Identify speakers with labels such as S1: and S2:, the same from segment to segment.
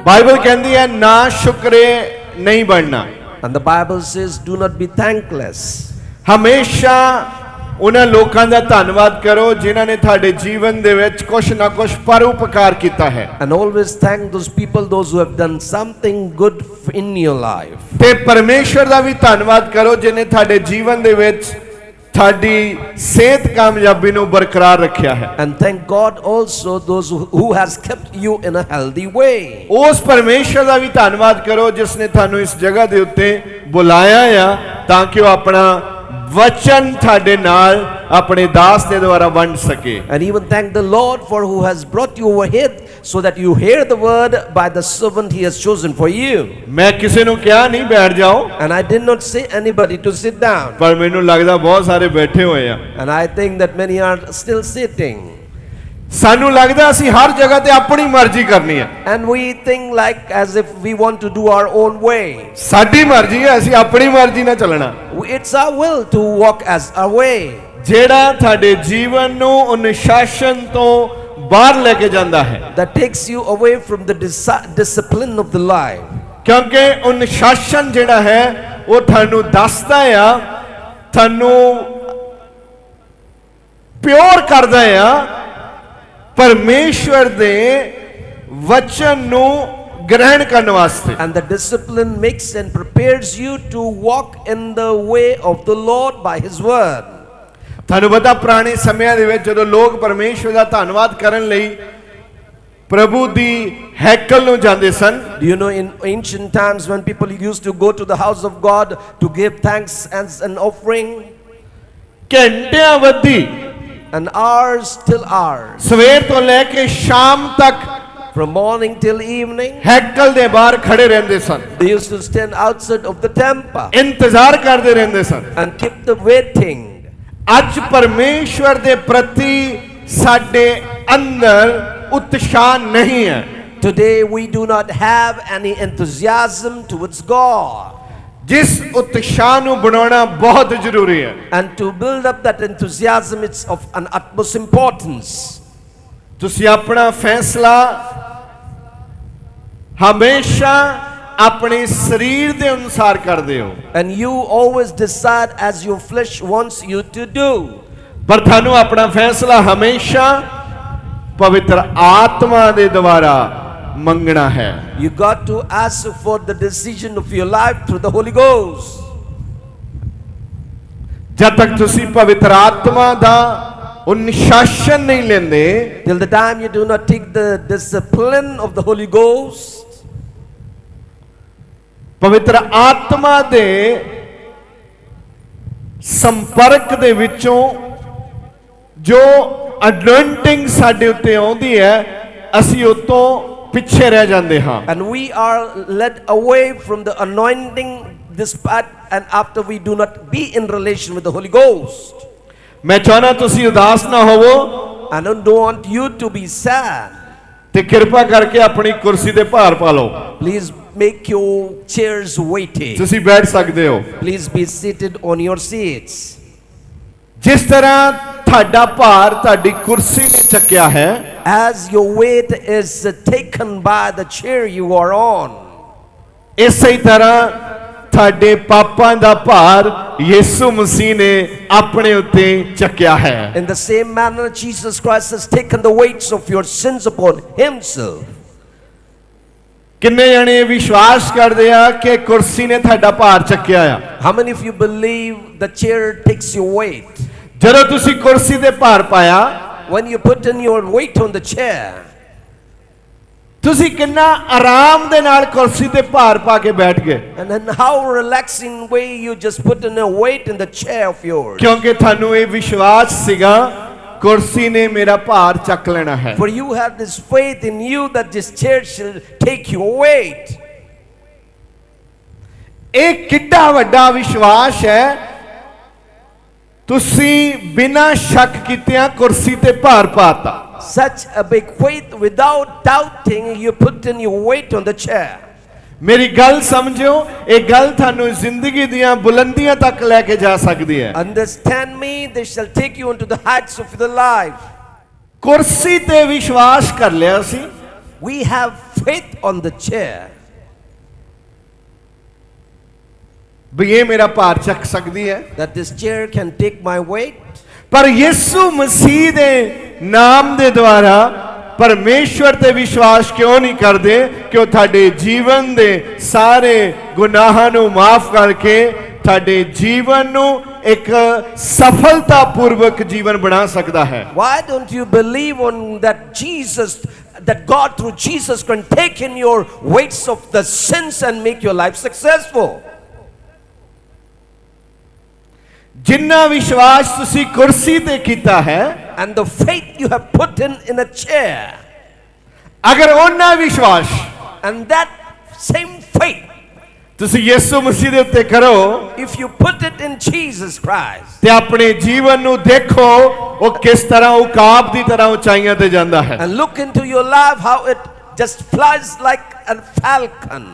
S1: Bible ਕਹਿੰਦੀ ਹੈ ਨਾ ਸ਼ੁਕਰੇ ਨਹੀਂ ਬਣਨਾ।
S2: And the Bible says, do not be thankless.
S1: ਹਮੇਸ਼ਾ ਉਹਨਾਂ ਲੋਕਾਂ ਦਾ ਧੰਨਵਾਦ ਕਰੋ ਜਿਨ੍ਹਾਂ ਨੇ ਤੁਹਾਡੇ ਜੀਵਨ ਦੇ ਵਿੱਚ ਕੁਛ ਨਾ ਕੁਛ ਪਰਉਪਕਾਰ ਕੀਤਾ ਹੈ।
S2: And always thank those people, those who have done something good in your life.
S1: ਤੇ ਪਰਮੇਸ਼ਵਰ ਦਾ ਵੀ ਧੰਨਵਾਦ ਕਰੋ ਜਿਨੇ ਤੁਹਾਡੇ ਜੀਵਨ ਦੇ ਵਿੱਚ ਤੁਹਾਡੀ ਸਿਹਤ ਕਾਮਯਾਬੀ ਨੂੰ ਬਰਕਰਾਰ ਰੱਖਿਆ ਹੈ।
S2: And thank God also those who has kept you in a healthy way.
S1: ਉਸ ਪਰਮੇਸ਼ਵਰ ਦਾ ਵੀ ਧੰਨਵਾਦ ਕਰੋ ਜਿਸ ਨੇ ਤੁਹਾਨੂੰ ਇਸ ਜਗ੍ਹਾ ਦੇ ਉੱਤੇ ਬੁਲਾਇਆ ਆ ਤਾਂ ਕਿ ਉਹ ਆਪਣਾ ਵਚਨ ਤੁਹਾਡੇ ਨਾਲ ਆਪਣੇ ਦਾਸ ਦੇ ਦੁਆਰਾ ਵੰਡ ਸਕੇ।
S2: And even thank the Lord for who has brought you over here so that you hear the word by the servant he has chosen for you.
S1: ਮੈਂ ਕਿਸੇ ਨੂੰ ਕਿਹਾ ਨਹੀਂ ਬੈਠ ਜਾਓ।
S2: And I did not say anybody to sit down.
S1: ਪਰ ਮੈਨੂੰ ਲੱਗਦਾ ਬਹੁਤ ਸਾਰੇ ਬੈਠੇ ਹੋਏ ਆ।
S2: And I think that many are still sitting.
S1: ਸਾਨੂੰ ਲੱਗਦਾ ਅਸੀਂ ਹਰ ਜਗ੍ਹਾ ਤੇ ਆਪਣੀ ਮਰਜ਼ੀ ਕਰਨੀ ਹੈ।
S2: And we think like as if we want to do our own way.
S1: ਸਾਡੀ ਮਰਜ਼ੀ ਹੈ ਅਸੀਂ ਆਪਣੀ ਮਰਜ਼ੀ ਨਾਲ ਚੱਲਣਾ।
S2: It's our will to walk as our way.
S1: ਜਿਹੜਾ ਤੁਹਾਡੇ ਜੀਵਨ ਨੂੰ ਅਨੁਸ਼ਾਸਨ ਤੋਂ ਬਾਹਰ ਲੈ ਕੇ ਜਾਂਦਾ ਹੈ।
S2: That takes you away from the discipline of the life.
S1: ਕਿਉਂਕਿ ਅਨੁਸ਼ਾਸਨ ਜਿਹੜਾ ਹੈ ਉਹ ਤੁਹਾਨੂੰ ਦੱਸਦਾ ਆ ਤੁਹਾਨੂੰ ਪਿਓਰ ਕਰਦਾ ਆ ਪਰਮੇਸ਼ਵਰ ਦੇ ਵਚਨ ਨੂੰ ਗ੍ਰਹਿਣ ਕਰਨ ਵਾਸਤੇ।
S2: And the discipline makes and prepares you to walk in the way of the Lord by his word.
S1: ਤੁਹਾਨੂੰ ਪਤਾ ਪੁਰਾਣੇ ਸਮਿਆਂ ਦੇ ਵਿੱਚ ਜਦੋਂ ਲੋਕ ਪਰਮੇਸ਼ਵਰ ਦਾ ਧੰਨਵਾਦ ਕਰਨ ਲਈ ਪ੍ਰਭੂ ਦੀ ਹੈਕਲ ਨੂੰ ਜਾਂਦੇ ਸਨ।
S2: Do you know in ancient times when people used to go to the house of God to give thanks as an offering?
S1: ਘੰਟਿਆਂ ਬੱਧੀ
S2: And hours till hours.
S1: ਸਵੇਰ ਤੋਂ ਲੈ ਕੇ ਸ਼ਾਮ ਤੱਕ
S2: From morning till evening.
S1: ਹੈਕਲ ਦੇ ਬਾਹਰ ਖੜੇ ਰਹਿੰਦੇ ਸਨ।
S2: They used to stand outside of the temple.
S1: ਇੰਤਜ਼ਾਰ ਕਰਦੇ ਰਹਿੰਦੇ ਸਨ।
S2: And keep the waiting.
S1: ਅੱਜ ਪਰਮੇਸ਼ਵਰ ਦੇ ਪ੍ਰਤੀ ਸਾਡੇ ਅੰਦਰ ਉਤਸ਼ਾਹ ਨਹੀਂ ਹੈ।
S2: Today we do not have any enthusiasm towards God.
S1: ਜਿਸ ਉਤਸ਼ਾਹ ਨੂੰ ਬਣਾਉਣਾ ਬਹੁਤ ਜ਼ਰੂਰੀ ਹੈ।
S2: And to build up that enthusiasm, it's of an utmost importance.
S1: ਤੁਸੀਂ ਆਪਣਾ ਫੈਸਲਾ ਹਮੇਸ਼ਾ ਆਪਣੇ ਸਰੀਰ ਦੇ ਅਨੁਸਾਰ ਕਰਦੇ ਹੋ।
S2: And you always decide as your flesh wants you to do.
S1: ਪਰ ਤੁਹਾਨੂੰ ਆਪਣਾ ਫੈਸਲਾ ਹਮੇਸ਼ਾ ਪਵਿੱਤਰ ਆਤਮਾ ਦੇ ਦੁਆਰਾ ਮੰਗਣਾ ਹੈ।
S2: You got to ask for the decision of your life through the Holy Ghost.
S1: ਜਦ ਤੱਕ ਤੁਸੀਂ ਪਵਿੱਤਰ ਆਤਮਾ ਦਾ ਅਨੁਸ਼ਾਸਨ ਨਹੀਂ ਲੈਂਦੇ
S2: Till the time you do not take the discipline of the Holy Ghost.
S1: ਪਵਿੱਤਰ ਆਤਮਾ ਦੇ ਸੰਪਰਕ ਦੇ ਵਿੱਚੋਂ ਜੋ ਅਨੋਇੰਟਿੰਗ ਸਾਡੇ ਉੱਤੇ ਆਉਂਦੀ ਹੈ ਅਸੀਂ ਉਤੋਂ ਪਿੱਛੇ ਰਹਿ ਜਾਂਦੇ ਹਾਂ।
S2: And we are led away from the anointing despite and after we do not be in relation with the Holy Ghost.
S1: ਮੈਂ ਚਾਹਨਾ ਤੁਸੀਂ ਉਦਾਸ ਨਾ ਹੋਵੋ।
S2: I don't want you to be sad.
S1: ਤੇ ਕਿਰਪਾ ਕਰਕੇ ਆਪਣੀ ਕੁਰਸੀ ਤੇ ਭਾਰ ਪਾ ਲਓ।
S2: Please make your chairs weighty.
S1: ਤੁਸੀਂ ਬੈਠ ਸਕਦੇ ਹੋ।
S2: Please be seated on your seats.
S1: ਜਿਸ ਤਰ੍ਹਾਂ ਤੁਹਾਡਾ ਭਾਰ ਤੁਹਾਡੀ ਕੁਰਸੀ ਨੇ ਚੱਕਿਆ ਹੈ
S2: As your weight is taken by the chair you are on.
S1: ਇਸੇ ਤਰ੍ਹਾਂ ਤੁਹਾਡੇ ਪਾਪਾਂ ਦਾ ਭਾਰ ਯਿਸੂ ਮਸੀਹ ਨੇ ਆਪਣੇ ਉੱਤੇ ਚੱਕਿਆ ਹੈ।
S2: In the same manner Jesus Christ has taken the weights of your sins upon himself.
S1: ਕਿੰਨੇ ਜਣੇ ਵਿਸ਼ਵਾਸ ਕਰਦੇ ਆ ਕਿ ਕੁਰਸੀ ਨੇ ਤੁਹਾਡਾ ਭਾਰ ਚੱਕਿਆ ਆ?
S2: How many of you believe the chair takes your weight?
S1: ਜਦੋਂ ਤੁਸੀਂ ਕੁਰਸੀ ਤੇ ਭਾਰ ਪਾਇਆ
S2: When you put in your weight on the chair,
S1: ਤੁਸੀਂ ਕਿੰਨਾ ਆਰਾਮ ਦੇ ਨਾਲ ਕੁਰਸੀ ਤੇ ਭਾਰ ਪਾ ਕੇ ਬੈਠ ਗਏ।
S2: and in how relaxing way you just put in a weight in the chair of yours.
S1: ਕਿਉਂਕਿ ਤੁਹਾਨੂੰ ਇਹ ਵਿਸ਼ਵਾਸ ਸੀਗਾ ਕੁਰਸੀ ਨੇ ਮੇਰਾ ਭਾਰ ਚੱਕ ਲੈਣਾ ਹੈ।
S2: For you have this faith in you that this chair shall take your weight.
S1: ਇਹ ਕਿੰਨਾ ਵੱਡਾ ਵਿਸ਼ਵਾਸ ਹੈ। ਤੁਸੀਂ ਬਿਨਾਂ ਸ਼ੱਕ ਕੀਤਿਆਂ ਕੁਰਸੀ ਤੇ ਭਾਰ ਪਾਤਾ।
S2: Such a big faith without doubting you put in your weight on the chair.
S1: ਮੇਰੀ ਗੱਲ ਸਮਝਿਓ ਇਹ ਗੱਲ ਤੁਹਾਨੂੰ ਜ਼ਿੰਦਗੀ ਦੀਆਂ ਬੁਲੰਦੀਆਂ ਤੱਕ ਲੈ ਕੇ ਜਾ ਸਕਦੀ ਹੈ।
S2: Understand me, they shall take you into the heights of the life.
S1: ਕੁਰਸੀ ਤੇ ਵਿਸ਼ਵਾਸ ਕਰ ਲਿਆ ਸੀ।
S2: We have faith on the chair
S1: ਵੀ ਇਹ ਮੇਰਾ ਭਾਰ ਚੱਕ ਸਕਦੀ ਹੈ।
S2: that this chair can take my weight.
S1: ਪਰ ਯਿਸੂ ਮਸੀਹ ਦੇ ਨਾਮ ਦੇ ਦੁਆਰਾ ਪਰਮੇਸ਼ਵਰ ਤੇ ਵਿਸ਼ਵਾਸ ਕਿਉਂ ਨਹੀਂ ਕਰਦੇ ਕਿ ਉਹ ਤੁਹਾਡੇ ਜੀਵਨ ਦੇ ਸਾਰੇ ਗੁਨਾਹਾਂ ਨੂੰ ਮਾਫ ਕਰਕੇ ਤੁਹਾਡੇ ਜੀਵਨ ਨੂੰ ਇੱਕ ਸਫਲਤਾਪੂਰਵਕ ਜੀਵਨ ਬਣਾ ਸਕਦਾ ਹੈ।
S2: Why don't you believe on that God through Jesus can take in your weights of the sins and make your life successful?
S1: ਜਿੰਨਾ ਵਿਸ਼ਵਾਸ ਤੁਸੀਂ ਕੁਰਸੀ ਤੇ ਕੀਤਾ ਹੈ
S2: And the faith you have put in a chair,
S1: ਅਗਰ ਉਹਨਾਂ ਵਿਸ਼ਵਾਸ
S2: and that same faith,
S1: ਤੁਸੀਂ ਯਿਸੂ ਮਸੀਹ ਦੇ ਉੱਤੇ ਕਰੋ
S2: if you put it in Jesus Christ,
S1: ਤੇ ਆਪਣੇ ਜੀਵਨ ਨੂੰ ਦੇਖੋ ਉਹ ਕਿਸ ਤਰ੍ਹਾਂ ਉਕਾਬ ਦੀ ਤਰ੍ਹਾਂ ਉਚਾਈਆਂ ਤੇ ਜਾਂਦਾ ਹੈ।
S2: and look into your life how it just flies like a falcon.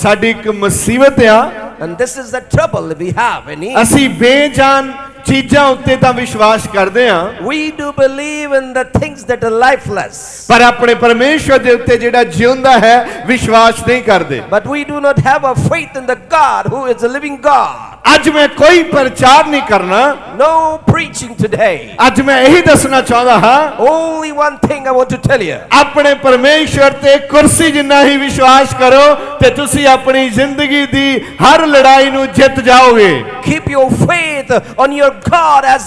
S1: ਸਾਡੀ ਇੱਕ ਮੁਸੀਬਤ ਆ
S2: And this is the trouble we have in Eve.
S1: ਅਸੀਂ ਬੇਜਾਨ ਚੀਜ਼ਾਂ ਉੱਤੇ ਤਾਂ ਵਿਸ਼ਵਾਸ ਕਰਦੇ ਹਾਂ
S2: We do believe in the things that are lifeless,
S1: ਪਰ ਆਪਣੇ ਪਰਮੇਸ਼ਵਰ ਦੇ ਉੱਤੇ ਜਿਹੜਾ ਜਿਉਂਦਾ ਹੈ ਵਿਸ਼ਵਾਸ ਨਹੀਂ ਕਰਦੇ।
S2: but we do not have a faith in the God who is a living God.
S1: ਅੱਜ ਮੈਂ ਕੋਈ ਪ੍ਰਚਾਰ ਨਹੀਂ ਕਰਨਾ,
S2: No preaching today.
S1: ਅੱਜ ਮੈਂ ਇਹੀ ਦੱਸਣਾ ਚਾਹੁੰਦਾ ਹਾਂ
S2: Only one thing I want to tell you.
S1: ਆਪਣੇ ਪਰਮੇਸ਼ਵਰ ਤੇ ਕੁਰਸੀ ਜਿੰਨਾ ਹੀ ਵਿਸ਼ਵਾਸ ਕਰੋ ਤੇ ਤੁਸੀਂ ਆਪਣੀ ਜ਼ਿੰਦਗੀ ਦੀ ਹਰ ਲੜਾਈ ਨੂੰ ਜਿੱਤ ਜਾਓਗੇ।
S2: Keep your faith on your God as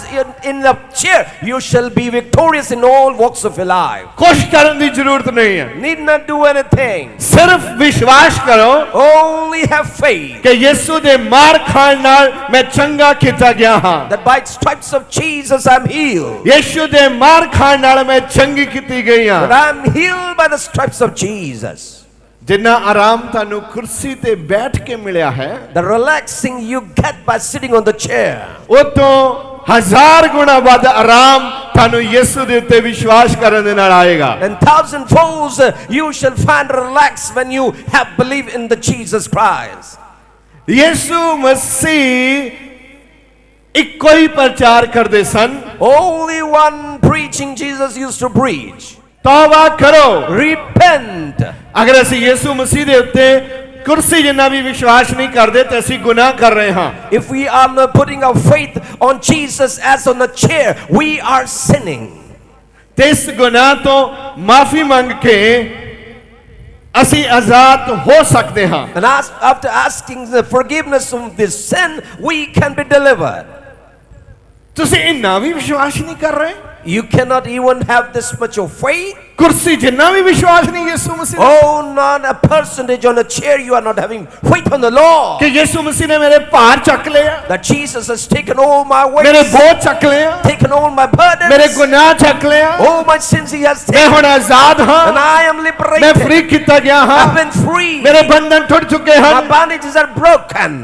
S2: in the chair. You shall be victorious in all walks of your life.
S1: ਕੁਛ ਕਰਨ ਦੀ ਜ਼ਰੂਰਤ ਨਹੀਂ ਹੈ,
S2: Need not do anything.
S1: ਸਿਰਫ ਵਿਸ਼ਵਾਸ ਕਰੋ
S2: Only have faith
S1: ਕਿ ਯਿਸੂ ਦੇ ਮਾਰ ਖਾਣ ਨਾਲ ਮੈਂ ਚੰਗਾ ਕੀਤਾ ਗਿਆ ਹਾਂ।
S2: that by stripes of Jesus I'm healed.
S1: ਯਿਸੂ ਦੇ ਮਾਰ ਖਾਣ ਨਾਲ ਮੈਂ ਚੰਗੀ ਕੀਤੀ ਗਈ ਹਾਂ।
S2: That I'm healed by the stripes of Jesus.
S1: ਜਿੰਨਾ ਆਰਾਮ ਤੁਹਾਨੂੰ ਕੁਰਸੀ ਤੇ ਬੈਠ ਕੇ ਮਿਲਿਆ ਹੈ
S2: The relaxing you get by sitting on the chair,
S1: ਉਹ ਤੋਂ 1000 ਗੁਣਾ ਵੱਧ ਆਰਾਮ ਤੁਹਾਨੂੰ ਯਿਸੂ ਦੇ ਉੱਤੇ ਵਿਸ਼ਵਾਸ ਕਰਨ ਦੇ ਨਾਲ ਆਏਗਾ।
S2: and thousandfolds you shall find relax when you have believed in the Jesus Christ.
S1: ਯਿਸੂ ਮਸੀਹ ਇੱਕੋ ਹੀ ਪ੍ਰਚਾਰ ਕਰਦੇ ਸਨ,
S2: Only one preaching Jesus used to preach.
S1: ਤੌਬਾ ਕਰੋ।
S2: Repent.
S1: ਅਗਰ ਅਸੀਂ ਯਿਸੂ ਮਸੀਹ ਦੇ ਉੱਤੇ ਕੁਰਸੀ ਜਿੰਨਾ ਵੀ ਵਿਸ਼ਵਾਸ ਨਹੀਂ ਕਰਦੇ ਤੇ ਅਸੀਂ ਗੁਨਾਹ ਕਰ ਰਹੇ ਹਾਂ।
S2: If we are not putting our faith on Jesus as on a chair, we are sinning.
S1: ਤੇ ਇਸ ਗੁਨਾਹ ਤੋਂ ਮਾਫੀ ਮੰਗ ਕੇ ਅਸੀਂ ਆਜ਼ਾਦ ਹੋ ਸਕਦੇ ਹਾਂ।
S2: And after asking the forgiveness of this sin, we can be delivered.
S1: ਤੁਸੀਂ ਇੰਨਾ ਵੀ ਵਿਸ਼ਵਾਸ ਨਹੀਂ ਕਰ ਰਹੇ?
S2: You cannot even have this much of faith.
S1: ਕੁਰਸੀ ਜਿੰਨਾ ਵੀ ਵਿਸ਼ਵਾਸ ਨਹੀਂ ਯਿਸੂ ਮਸੀਹ
S2: Oh, not a percentage on a chair. You are not having faith on the Lord.
S1: ਕਿ ਯਿਸੂ ਮਸੀਹ ਨੇ ਮੇਰੇ ਭਾਰ ਚੱਕ ਲਿਆ,
S2: That Jesus has taken all my
S1: ਮੇਰੇ
S2: weights,
S1: ਬੋਝ ਚੱਕ ਲਿਆ,
S2: taken all my burdens,
S1: ਮੇਰੇ ਗੁਨਾਹ ਚੱਕ ਲਿਆ,
S2: all my sins He has
S1: ਮੈਂ
S2: taken,
S1: ਹੁਣ ਆਜ਼ਾਦ
S2: and
S1: ਹਾਂ,
S2: I am
S1: ਮੈਂ
S2: liberated.
S1: ਫ੍ਰੀ ਕੀਤਾ ਗਿਆ ਹਾਂ,
S2: I've been free.
S1: ਮੇਰੇ ਬੰਧਨ ਟੁੱਟ ਚੁੱਕੇ
S2: My
S1: ਹਨ।
S2: bondages are broken.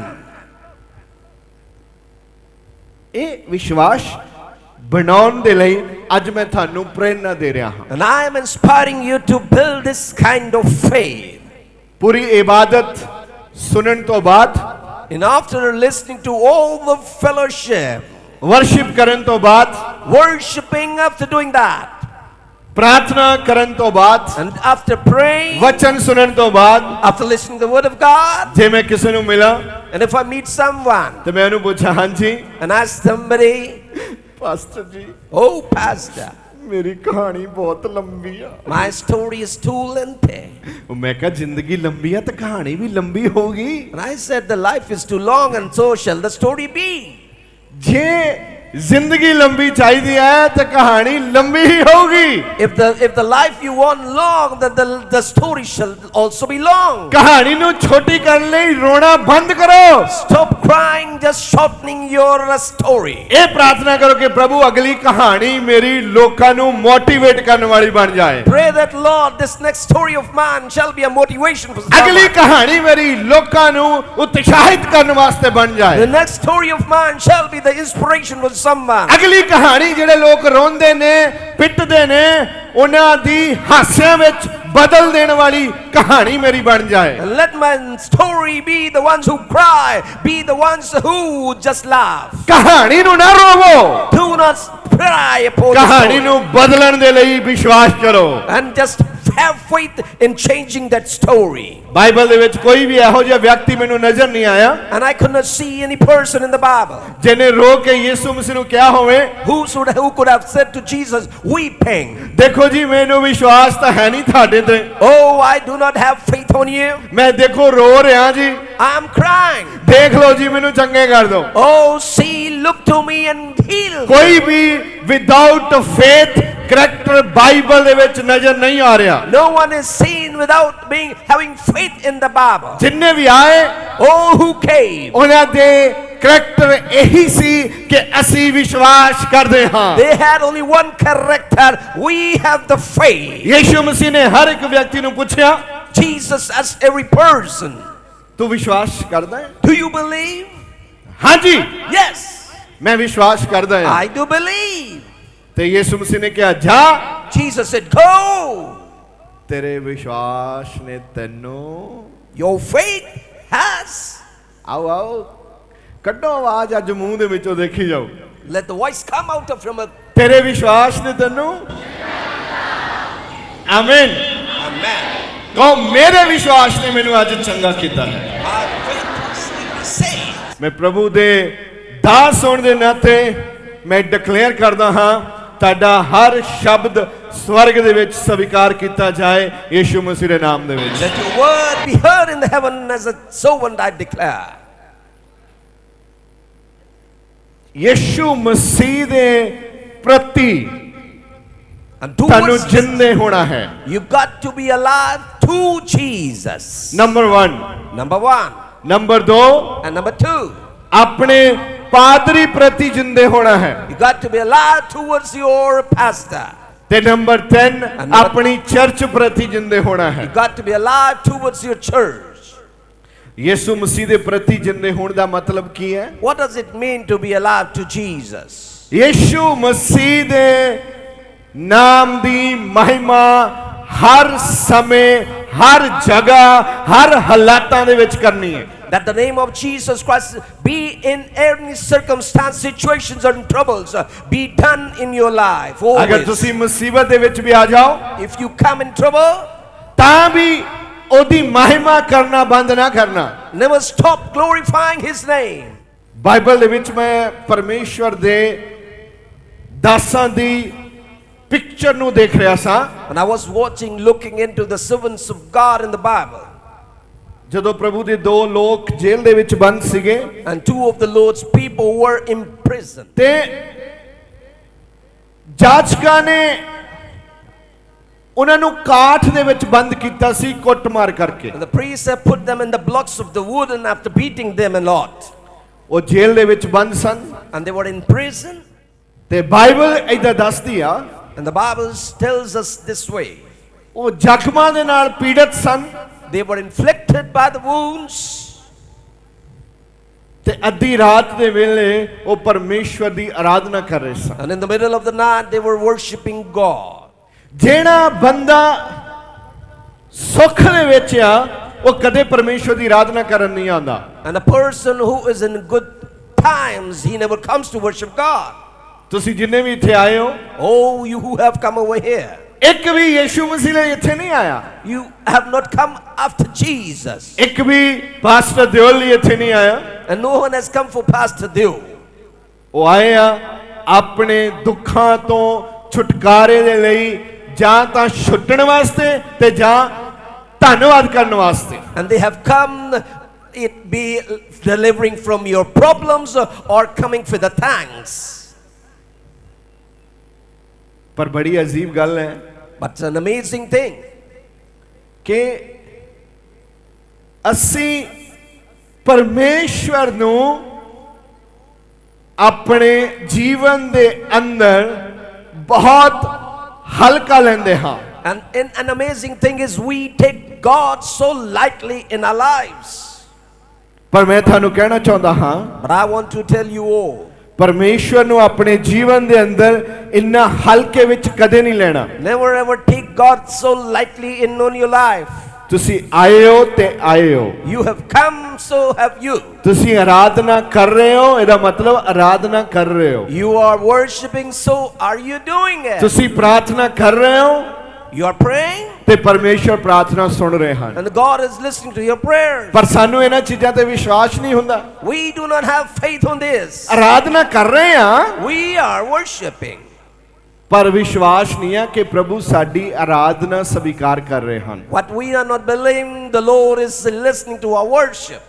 S1: ਇਹ ਵਿਸ਼ਵਾਸ ਬਣਾਉਣ ਦੇ ਲਈ ਅੱਜ ਮੈਂ ਤੁਹਾਨੂੰ ਪ੍ਰੇਰਣਾ ਦੇ ਰਿਹਾ ਹਾਂ।
S2: And I am inspiring you to build this kind of faith.
S1: ਪੂਰੀ ਇਬਾਦਤ ਸੁਣਨ ਤੋਂ ਬਾਅਦ,
S2: And after listening to all the fellowship,
S1: worship ਕਰਨ ਤੋਂ ਬਾਅਦ,
S2: worshiping after doing that,
S1: ਪ੍ਰਾਰਥਨਾ ਕਰਨ ਤੋਂ ਬਾਅਦ,
S2: and after praying,
S1: ਵਚਨ ਸੁਣਨ ਤੋਂ ਬਾਅਦ,
S2: after listening to the word of God,
S1: ਜੇ ਮੈਂ ਕਿਸੇ ਨੂੰ ਮਿਲਾਂ
S2: and if I meet someone
S1: ਤੇ ਮੈਂ ਉਹਨੂੰ ਪੁੱਛਾਂ, ਹਾਂਜੀ
S2: and ask somebody,
S1: ਪਾਸਟਰ ਜੀ
S2: oh pastor,
S1: ਮੇਰੀ ਕਹਾਣੀ ਬਹੁਤ ਲੰਬੀ ਆ।
S2: my story is too lengthy.
S1: ਉਹ ਮੈਂ ਕਿਹਾ ਜ਼ਿੰਦਗੀ ਲੰਬੀ ਆ ਤਾਂ ਕਹਾਣੀ ਵੀ ਲੰਬੀ ਹੋਊਗੀ।
S2: And I said the life is too long and so shall the story be.
S1: ਜੇ ਜ਼ਿੰਦਗੀ ਲੰਬੀ ਚਾਹੀਦੀ ਹੈ ਤਾਂ ਕਹਾਣੀ ਲੰਬੀ ਹੀ ਹੋਊਗੀ।
S2: If the life you want long, then the story shall also be long.
S1: ਕਹਾਣੀ ਨੂੰ ਛੋਟੀ ਕਰਨ ਲਈ ਰੋਣਾ ਬੰਦ ਕਰੋ।
S2: Stop crying, just shortening your story.
S1: ਇਹ ਪ੍ਰਾਰਥਨਾ ਕਰੋ ਕਿ ਪ੍ਰਭੂ ਅਗਲੀ ਕਹਾਣੀ ਮੇਰੀ ਲੋਕਾਂ ਨੂੰ ਮੋਟੀਵੇਟ ਕਰਨ ਵਾਲੀ ਬਣ ਜਾਏ।
S2: Pray that Lord, this next story of mine shall be a motivation for
S1: ਅਗਲੀ
S2: someone.
S1: ਕਹਾਣੀ ਮੇਰੀ ਲੋਕਾਂ ਨੂੰ ਉਤਸ਼ਾਹਿਤ ਕਰਨ ਵਾਸਤੇ ਬਣ
S2: The
S1: ਜਾਏ।
S2: next story of mine shall be the inspiration for someone.
S1: ਅਗਲੀ ਕਹਾਣੀ ਜਿਹੜੇ ਲੋਕ ਰੋਂਦੇ ਨੇ, ਪਿੱਟਦੇ ਨੇ, ਉਹਨਾਂ ਦੀ ਹਾਸਿਆਂ ਵਿੱਚ ਬਦਲ ਦੇਣ ਵਾਲੀ ਕਹਾਣੀ ਮੇਰੀ ਬਣ ਜਾਏ।
S2: And let my story be the ones who cry, be the ones who just laugh.
S1: ਕਹਾਣੀ ਨੂੰ ਨਾ ਰੋਵੋ,
S2: Do not cry upon the
S1: ਕਹਾਣੀ
S2: story.
S1: ਨੂੰ ਬਦਲਣ ਦੇ ਲਈ ਵਿਸ਼ਵਾਸ ਕਰੋ।
S2: And just have faith in changing that story.
S1: Bible ਦੇ ਵਿੱਚ ਕੋਈ ਵੀ ਇਹੋ ਜਿਹਾ ਵਿਅਕਤੀ ਮੈਨੂੰ ਨਜ਼ਰ ਨਹੀਂ ਆਇਆ
S2: And I could not see any person in the Bible
S1: ਜਿਹਨੇ ਰੋ ਕੇ ਯਿਸੂ ਮਸੀਹ ਨੂੰ ਕਿਹਾ ਹੋਵੇ
S2: who could have said to Jesus, weeping,
S1: ਦੇਖੋ ਜੀ ਮੈਨੂੰ ਵਿਸ਼ਵਾਸ ਤਾਂ ਹੈ ਨਹੀਂ ਤੁਹਾਡੇ ਤੇ
S2: oh, I do not have faith on you.
S1: ਮੈਂ ਦੇਖੋ ਰੋ ਰਿਹਾ ਜੀ
S2: I'm crying.
S1: ਦੇਖ ਲਓ ਜੀ ਮੈਨੂੰ ਚੰਗੇ ਕਰ ਦਿਓ
S2: Oh, see, look to me and heal me.
S1: ਕੋਈ ਵੀ ਵਿਦਆਊਟ ਫੇਥ ਕਰੈਕਟਰ ਬਾਈਬਲ ਦੇ ਵਿੱਚ ਨਜ਼ਰ ਨਹੀਂ ਆ ਰਿਹਾ
S2: No one is seen without having faith in the Bible.
S1: ਜਿੰਨੇ ਵੀ ਆਏ
S2: Oh, who came?
S1: ਉਹਨਾਂ ਦੇ ਕਰੈਕਟਰ ਇਹੀ ਸੀ ਕਿ ਅਸੀਂ ਵਿਸ਼ਵਾਸ ਕਰਦੇ ਹਾਂ
S2: They had only one character. We have the faith.
S1: ਯਿਸੂ ਮਸੀਹ ਨੇ ਹਰ ਇੱਕ ਵਿਅਕਤੀ ਨੂੰ ਪੁੱਛਿਆ
S2: Jesus asked every person,
S1: ਤੂੰ ਵਿਸ਼ਵਾਸ ਕਰਦਾ ਹੈ
S2: do you believe?
S1: ਹਾਂਜੀ
S2: Yes,
S1: ਮੈਂ ਵਿਸ਼ਵਾਸ ਕਰਦਾ ਹਾਂ
S2: I do believe.
S1: ਤੇ ਯਿਸੂ ਮਸੀਹ ਨੇ ਕਿਹਾ ਜਾ
S2: Jesus said, go.
S1: ਤੇਰੇ ਵਿਸ਼ਵਾਸ ਨੇ ਤੈਨੂੰ
S2: Your faith has.
S1: ਆਓ ਆਓ ਕੱਢੋ ਆਵਾਜ਼ ਅੱਜ ਮੂੰਹ ਦੇ ਵਿੱਚੋਂ ਦੇਖੀ ਜਾਓ
S2: Let the voice come out of your mouth.
S1: ਤੇਰੇ ਵਿਸ਼ਵਾਸ ਨੇ ਤੈਨੂੰ ਆਮੀਨ
S2: Amen.
S1: ਕਹੋ ਮੇਰੇ ਵਿਸ਼ਵਾਸ ਨੇ ਮੈਨੂੰ ਅੱਜ ਚੰਗਾ ਕੀਤਾ ਹੈ
S2: My faith has made me saved.
S1: ਮੈਂ ਪ੍ਰਭੂ ਦੇ ਦਾਸ ਹੋਣ ਦੇ ਨਾਤੇ ਮੈਂ ਡਿਕਲੇਅਰ ਕਰਦਾ ਹਾਂ ਤੁਹਾਡਾ ਹਰ ਸ਼ਬਦ ਸਵਰਗ ਦੇ ਵਿੱਚ ਸਵੀਕਾਰ ਕੀਤਾ ਜਾਏ ਯਿਸੂ ਮਸੀਹ ਦੇ ਨਾਮ ਦੇ ਵਿੱਚ
S2: Let your word be heard in the heaven as a servant I declare.
S1: ਯਿਸੂ ਮਸੀਹ ਦੇ ਪ੍ਰਤੀ
S2: And
S1: ਤੁਹਾਨੂੰ
S2: towards
S1: ਜਿੰਦੇ ਹੋਣਾ ਹੈ
S2: you've got to be alive to Jesus.
S1: Number 1
S2: Number one.
S1: Number 2
S2: And number two,
S1: ਆਪਣੇ ਪਾਦਰੀ ਪ੍ਰਤੀ ਜਿੰਦੇ ਹੋਣਾ ਹੈ
S2: you got to be alive towards your pastor.
S1: ਤੇ ਨੰਬਰ 3 ਆਪਣੀ ਚਰਚ ਪ੍ਰਤੀ ਜਿੰਦੇ ਹੋਣਾ ਹੈ
S2: You got to be alive towards your church.
S1: ਯਿਸੂ ਮਸੀਹ ਦੇ ਪ੍ਰਤੀ ਜਿੰਦੇ ਹੋਣ ਦਾ ਮਤਲਬ ਕੀ ਹੈ
S2: What does it mean to be alive to Jesus?
S1: ਯਿਸੂ ਮਸੀਹ ਦੇ ਨਾਮ ਦੀ ਮਹਿਮਾ ਹਰ ਸਮੇਂ ਹਰ ਜਗ੍ਹਾ ਹਰ ਹਾਲਾਤਾਂ ਦੇ ਵਿੱਚ ਕਰਨੀ ਹੈ
S2: That the name of Jesus Christ be in any circumstance, situations and troubles, be done in your life.
S1: ਅਗਰ
S2: Always.
S1: ਤੁਸੀਂ ਮੁਸੀਬਤ ਦੇ ਵਿੱਚ ਵੀ ਆ ਜਾਓ
S2: If you come in trouble,
S1: ਤਾਂ ਵੀ ਉਹਦੀ ਮਹਿਮਾ ਕਰਨਾ ਬੰਦ ਨਾ ਕਰਨਾ
S2: never stop glorifying His name.
S1: Bible ਦੇ ਵਿੱਚ ਮੈਂ ਪਰਮੇਸ਼ਵਰ ਦੇ ਦਾਸਾਂ ਦੀ ਪਿਕਚਰ ਨੂੰ ਦੇਖ ਰਿਹਾ ਸਾਂ
S2: And I was watching, looking into the servants of God in the Bible.
S1: ਜਦੋਂ ਪ੍ਰਭੂ ਦੇ ਦੋ ਲੋਕ ਜੇਲ੍ਹ ਦੇ ਵਿੱਚ ਬੰਦ ਸੀਗੇ
S2: And two of the Lord's people were in prison.
S1: ਤੇ ਜਾਜਕਾਂ ਨੇ ਉਹਨਾਂ ਨੂੰ ਕਾਠ ਦੇ ਵਿੱਚ ਬੰਦ ਕੀਤਾ ਸੀ ਕੁੱਟਮਾਰ ਕਰਕੇ
S2: And the priests have put them in the blocks of the wood, and after beating them a lot.
S1: ਉਹ ਜੇਲ੍ਹ ਦੇ ਵਿੱਚ ਬੰਦ ਸਨ
S2: And they were in prison.
S1: ਤੇ ਬਾਈਬਲ ਏਦਾਂ ਦੱਸਦੀ ਆ
S2: And the Bible tells us this way.
S1: ਉਹ ਜ਼ਖਮਾਂ ਦੇ ਨਾਲ ਪੀੜਤ ਸਨ
S2: They were inflicted by the wounds.
S1: ਤੇ ਅੱਧੀ ਰਾਤ ਦੇ ਵੇਲੇ ਉਹ ਪਰਮੇਸ਼ਵਰ ਦੀ ਆਰਾਧਨਾ ਕਰ ਰਹੇ ਸਨ
S2: And in the middle of the night, they were worshiping God.
S1: ਜਿਹੜਾ ਬੰਦਾ ਸੁੱਖ ਦੇ ਵਿੱਚ ਆ ਉਹ ਕਦੇ ਪਰਮੇਸ਼ਵਰ ਦੀ ਆਰਾਧਨਾ ਕਰਨ ਨਹੀਂ ਆਉਂਦਾ
S2: And a person who is in good times, he never comes to worship God.
S1: ਤੁਸੀਂ ਜਿੰਨੇ ਵੀ ਇੱਥੇ ਆਏ ਹੋ
S2: Oh, you who have come over here,
S1: ਇੱਕ ਵੀ ਯਿਸੂ ਮਸੀਹ ਲਈ ਇੱਥੇ ਨਹੀਂ ਆਇਆ
S2: you have not come after Jesus.
S1: ਇੱਕ ਵੀ ਪਾਸਟਰ ਦਿਓਲ ਲਈ ਇੱਥੇ ਨਹੀਂ ਆਇਆ
S2: And no one has come for Pastor Deo.
S1: ਉਹ ਆਏ ਆ ਆਪਣੇ ਦੁੱਖਾਂ ਤੋਂ ਛੁਟਕਾਰੇ ਦੇ ਲਈ ਜਾਂ ਤਾਂ ਛੁੱਟਣ ਵਾਸਤੇ ਤੇ ਜਾਂ ਧੰਨਵਾਦ ਕਰਨ ਵਾਸਤੇ
S2: And they have come, it be delivering from your problems or coming for the thanks.
S1: ਪਰ ਬੜੀ ਅਜੀਬ ਗੱਲ ਹੈ
S2: But it's an amazing thing.
S1: ਕਿ ਅਸੀਂ ਪਰਮੇਸ਼ਵਰ ਨੂੰ ਆਪਣੇ ਜੀਵਨ ਦੇ ਅੰਦਰ ਬਹੁਤ ਹਲਕਾ ਲੈਂਦੇ ਹਾਂ
S2: And an amazing thing is we take God so lightly in our lives.
S1: ਪਰ ਮੈਂ ਤੁਹਾਨੂੰ ਕਹਿਣਾ ਚਾਹੁੰਦਾ ਹਾਂ
S2: But I want to tell you all,
S1: ਪਰਮੇਸ਼ਵਰ ਨੂੰ ਆਪਣੇ ਜੀਵਨ ਦੇ ਅੰਦਰ ਇੰਨਾ ਹਲਕੇ ਵਿੱਚ ਕਦੇ ਨਹੀਂ ਲੈਣਾ
S2: never ever take God so lightly in on your life.
S1: ਤੁਸੀਂ ਆਏ ਹੋ ਤੇ ਆਏ ਹੋ
S2: You have come, so have you.
S1: ਤੁਸੀਂ ਆਰਾਧਨਾ ਕਰ ਰਹੇ ਹੋ ਇਹਦਾ ਮਤਲਬ ਆਰਾਧਨਾ ਕਰ ਰਹੇ ਹੋ
S2: You are worshiping, so are you doing it.
S1: ਤੁਸੀਂ ਪ੍ਰਾਰਥਨਾ ਕਰ ਰਹੇ ਹੋ
S2: You are praying
S1: ਤੇ ਪਰਮੇਸ਼ਵਰ ਪ੍ਰਾਰਥਨਾ ਸੁਣ ਰਹੇ ਹਨ,
S2: and God is listening to your prayers.
S1: ਪਰ ਸਾਨੂੰ ਇਹਨਾਂ ਚੀਜ਼ਾਂ ਤੇ ਵਿਸ਼ਵਾਸ ਨਹੀਂ ਹੁੰਦਾ।
S2: We do not have faith on this.
S1: ਆਰਾਧਨਾ ਕਰ ਰਹੇ ਹਾਂ,
S2: We are worshiping,
S1: ਪਰ ਵਿਸ਼ਵਾਸ ਨਹੀਂ ਹੈ ਕਿ ਪ੍ਰਭੂ ਸਾਡੀ ਆਰਾਧਨਾ ਸਵੀਕਾਰ ਕਰ ਰਹੇ ਹਨ।
S2: but we are not believing the Lord is listening to our worship.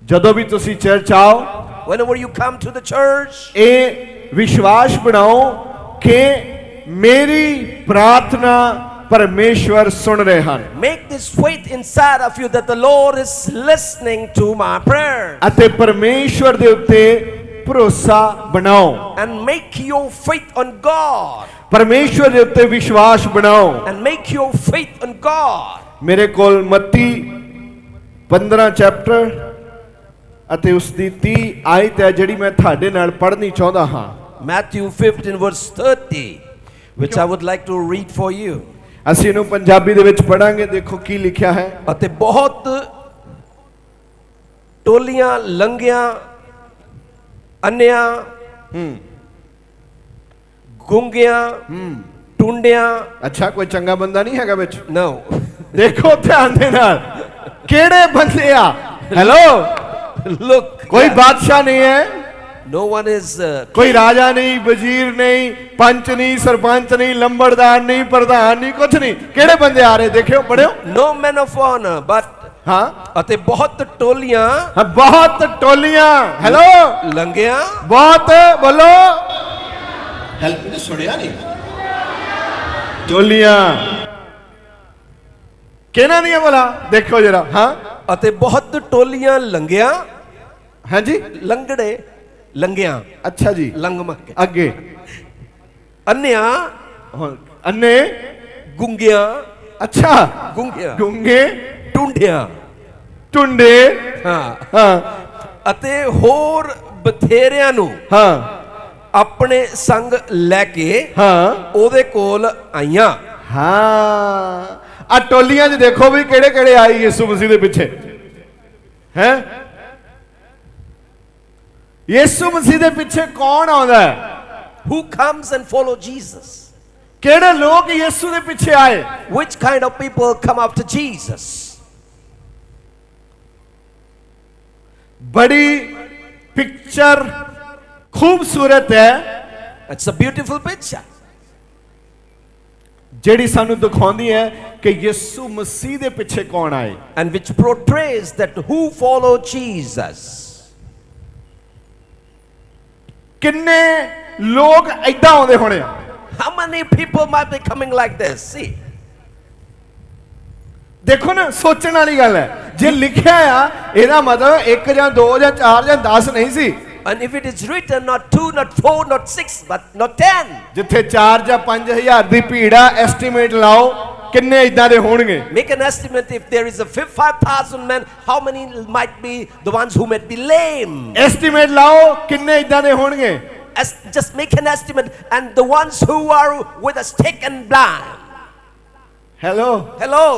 S1: ਜਦੋਂ ਵੀ ਤੁਸੀਂ ਚਰਚ ਆਓ,
S2: Whenever you come to the church,
S1: ਇਹ ਵਿਸ਼ਵਾਸ ਬਣਾਓ ਕਿ ਮੇਰੀ ਪ੍ਰਾਰਥਨਾ ਪਰਮੇਸ਼ਵਰ ਸੁਣ ਰਹੇ ਹਨ,
S2: make this faith inside of you that the Lord is listening to my prayer,
S1: ਅਤੇ ਪਰਮੇਸ਼ਵਰ ਦੇ ਉੱਤੇ ਭਰੋਸਾ ਬਣਾਓ,
S2: and make your faith on God,
S1: ਪਰਮੇਸ਼ਵਰ ਦੇ ਉੱਤੇ ਵਿਸ਼ਵਾਸ ਬਣਾਓ।
S2: and make your faith on God.
S1: ਮੇਰੇ ਕੋਲ ਮੱਤੀ 15 ਚੈਪਟਰ ਅਤੇ ਉਸ ਦੀ 30 ਆਇਤ ਹੈ ਜਿਹੜੀ ਮੈਂ ਤੁਹਾਡੇ ਨਾਲ ਪੜ੍ਹਨੀ ਚਾਹੁੰਦਾ ਹਾਂ।
S2: Matthew 15 verse 30, which I would like to read for you.
S1: ਅਸੀਂ ਇਹਨੂੰ ਪੰਜਾਬੀ ਦੇ ਵਿੱਚ ਪੜਾਂਗੇ। ਦੇਖੋ ਕੀ ਲਿਖਿਆ ਹੈ।
S2: ਅਤੇ ਬਹੁਤ ਟੋਲੀਆਂ ਲੰਘੀਆਂ, ਅੰਨਿਆਂ, ਗੁੰਗਿਆਂ, ਟੁੰਡਿਆਂ।
S1: ਅੱਛਾ, ਕੋਈ ਚੰਗਾ ਬੰਦਾ ਨਹੀਂ ਹੈਗਾ ਵਿੱਚ?
S2: No.
S1: ਦੇਖੋ ਧਿਆਨ ਦੇ ਨਾਲ, ਕਿਹੜੇ ਬੰਦੇ ਆ? Hello,
S2: Look.
S1: ਕੋਈ ਬਾਦਸ਼ਾਹ ਨਹੀਂ ਹੈ,
S2: No one is
S1: ਕੋਈ ਰਾਜਾ ਨਹੀਂ, ਵਜ਼ੀਰ ਨਹੀਂ, ਪੰਚ ਨਹੀਂ, ਸਰਪੰਚ ਨਹੀਂ, ਲੰਬੜਦਾਰ ਨਹੀਂ, ਪ੍ਰਧਾਨ ਨਹੀਂ, ਕੁਝ ਨਹੀਂ। ਕਿਹੜੇ ਬੰਦੇ ਆ ਰਹੇ ਦੇਖਿਓ, ਪੜਿਓ।
S2: no man of honor, but
S1: ਹਾਂ,
S2: ਅਤੇ ਬਹੁਤ ਟੋਲੀਆਂ
S1: ਹਾਂ, ਬਹੁਤ ਟੋਲੀਆਂ। ਹੈਲੋ,
S2: ਲੰਘਿਆਂ,
S1: ਬਹੁਤ ਬੋਲੋ, ਹੈਲਪ ਨੇ ਸੁਣਿਆ ਨਹੀਂ। ਟੋਲੀਆਂ ਕਿਹਨਾਂ ਦੀਆਂ ਬੋਲਾ? ਦੇਖੋ ਜਰਾ। ਹਾਂ,
S2: ਅਤੇ ਬਹੁਤ ਟੋਲੀਆਂ ਲੰਘਿਆਂ,
S1: ਹਾਂਜੀ,
S2: ਲੰਗੜੇ, ਲੰਘਿਆਂ,
S1: ਅੱਛਾ ਜੀ,
S2: ਲੰਘ ਮਰ ਕੇ,
S1: ਅੱਗੇ
S2: ਅੰਨਿਆਂ,
S1: ਹੁਣ ਅੰਨੇ,
S2: ਗੁੰਗਿਆਂ,
S1: ਅੱਛਾ,
S2: ਗੁੰਗਿਆਂ,
S1: ਗੁੰਗੇ,
S2: ਟੁੰਡਿਆਂ,
S1: ਟੁੰਡੇ,
S2: ਹਾਂ,
S1: ਹਾਂ
S2: ਅਤੇ ਹੋਰ ਬਥੇਰਿਆਂ ਨੂੰ
S1: ਹਾਂ
S2: ਆਪਣੇ ਸੰਗ ਲੈ ਕੇ
S1: ਹਾਂ
S2: ਉਹਦੇ ਕੋਲ ਆਈਆਂ।
S1: ਹਾਂ, ਆ ਟੋਲੀਆਂ 'ਚ ਦੇਖੋ ਵੀ ਕਿਹੜੇ ਕਿਹੜੇ ਆਈ ਯਿਸੂ ਮਸੀਹ ਦੇ ਪਿੱਛੇ ਹੈ। ਯਿਸੂ ਮਸੀਹ ਦੇ ਪਿੱਛੇ ਕੌਣ ਆਉਂਦਾ ਹੈ?
S2: Who comes and follow Jesus?
S1: ਕਿਹੜੇ ਲੋਕ ਯਿਸੂ ਦੇ ਪਿੱਛੇ ਆਏ?
S2: Which kind of people come after Jesus?
S1: ਬੜੀ ਪਿਕਚਰ ਖੂਬਸੂਰਤ ਹੈ
S2: It's a beautiful picture
S1: ਜਿਹੜੀ ਸਾਨੂੰ ਦਿਖਾਉਂਦੀ ਹੈ ਕਿ ਯਿਸੂ ਮਸੀਹ ਦੇ ਪਿੱਛੇ ਕੌਣ ਆਏ।
S2: and which portrays that who follow Jesus.
S1: ਕਿੰਨੇ ਲੋਕ ਐਦਾਂ ਆਉਂਦੇ ਹੋਣੇ ਆ?
S2: How many people might be coming like this? See,
S1: ਦੇਖੋ ਨਾ, ਸੋਚਣ ਵਾਲੀ ਗੱਲ ਹੈ। ਜੇ ਲਿਖਿਆ ਆ ਇਹਦਾ ਮਤਲਬ 1 ਜਾਂ 2 ਜਾਂ 4 ਜਾਂ 10 ਨਹੀਂ ਸੀ।
S2: and if it is written not 2, not 4, not 6, but not 10.
S1: ਜਿੱਥੇ 4 ਜਾਂ 5000 ਦੀ ਭੀੜ ਆ, ਐਸਟੀਮੇਟ ਲਾਓ ਕਿੰਨੇ ਇਦਾਂ ਦੇ ਹੋਣਗੇ।
S2: Make an estimate if there is a 5,000 men, how many might be the ones who might be lame?
S1: Estimate ਲਾਓ ਕਿੰਨੇ ਇਦਾਂ ਦੇ ਹੋਣਗੇ।
S2: Just make an estimate, and the ones who are with a stick and blind.
S1: Hello,
S2: Hello.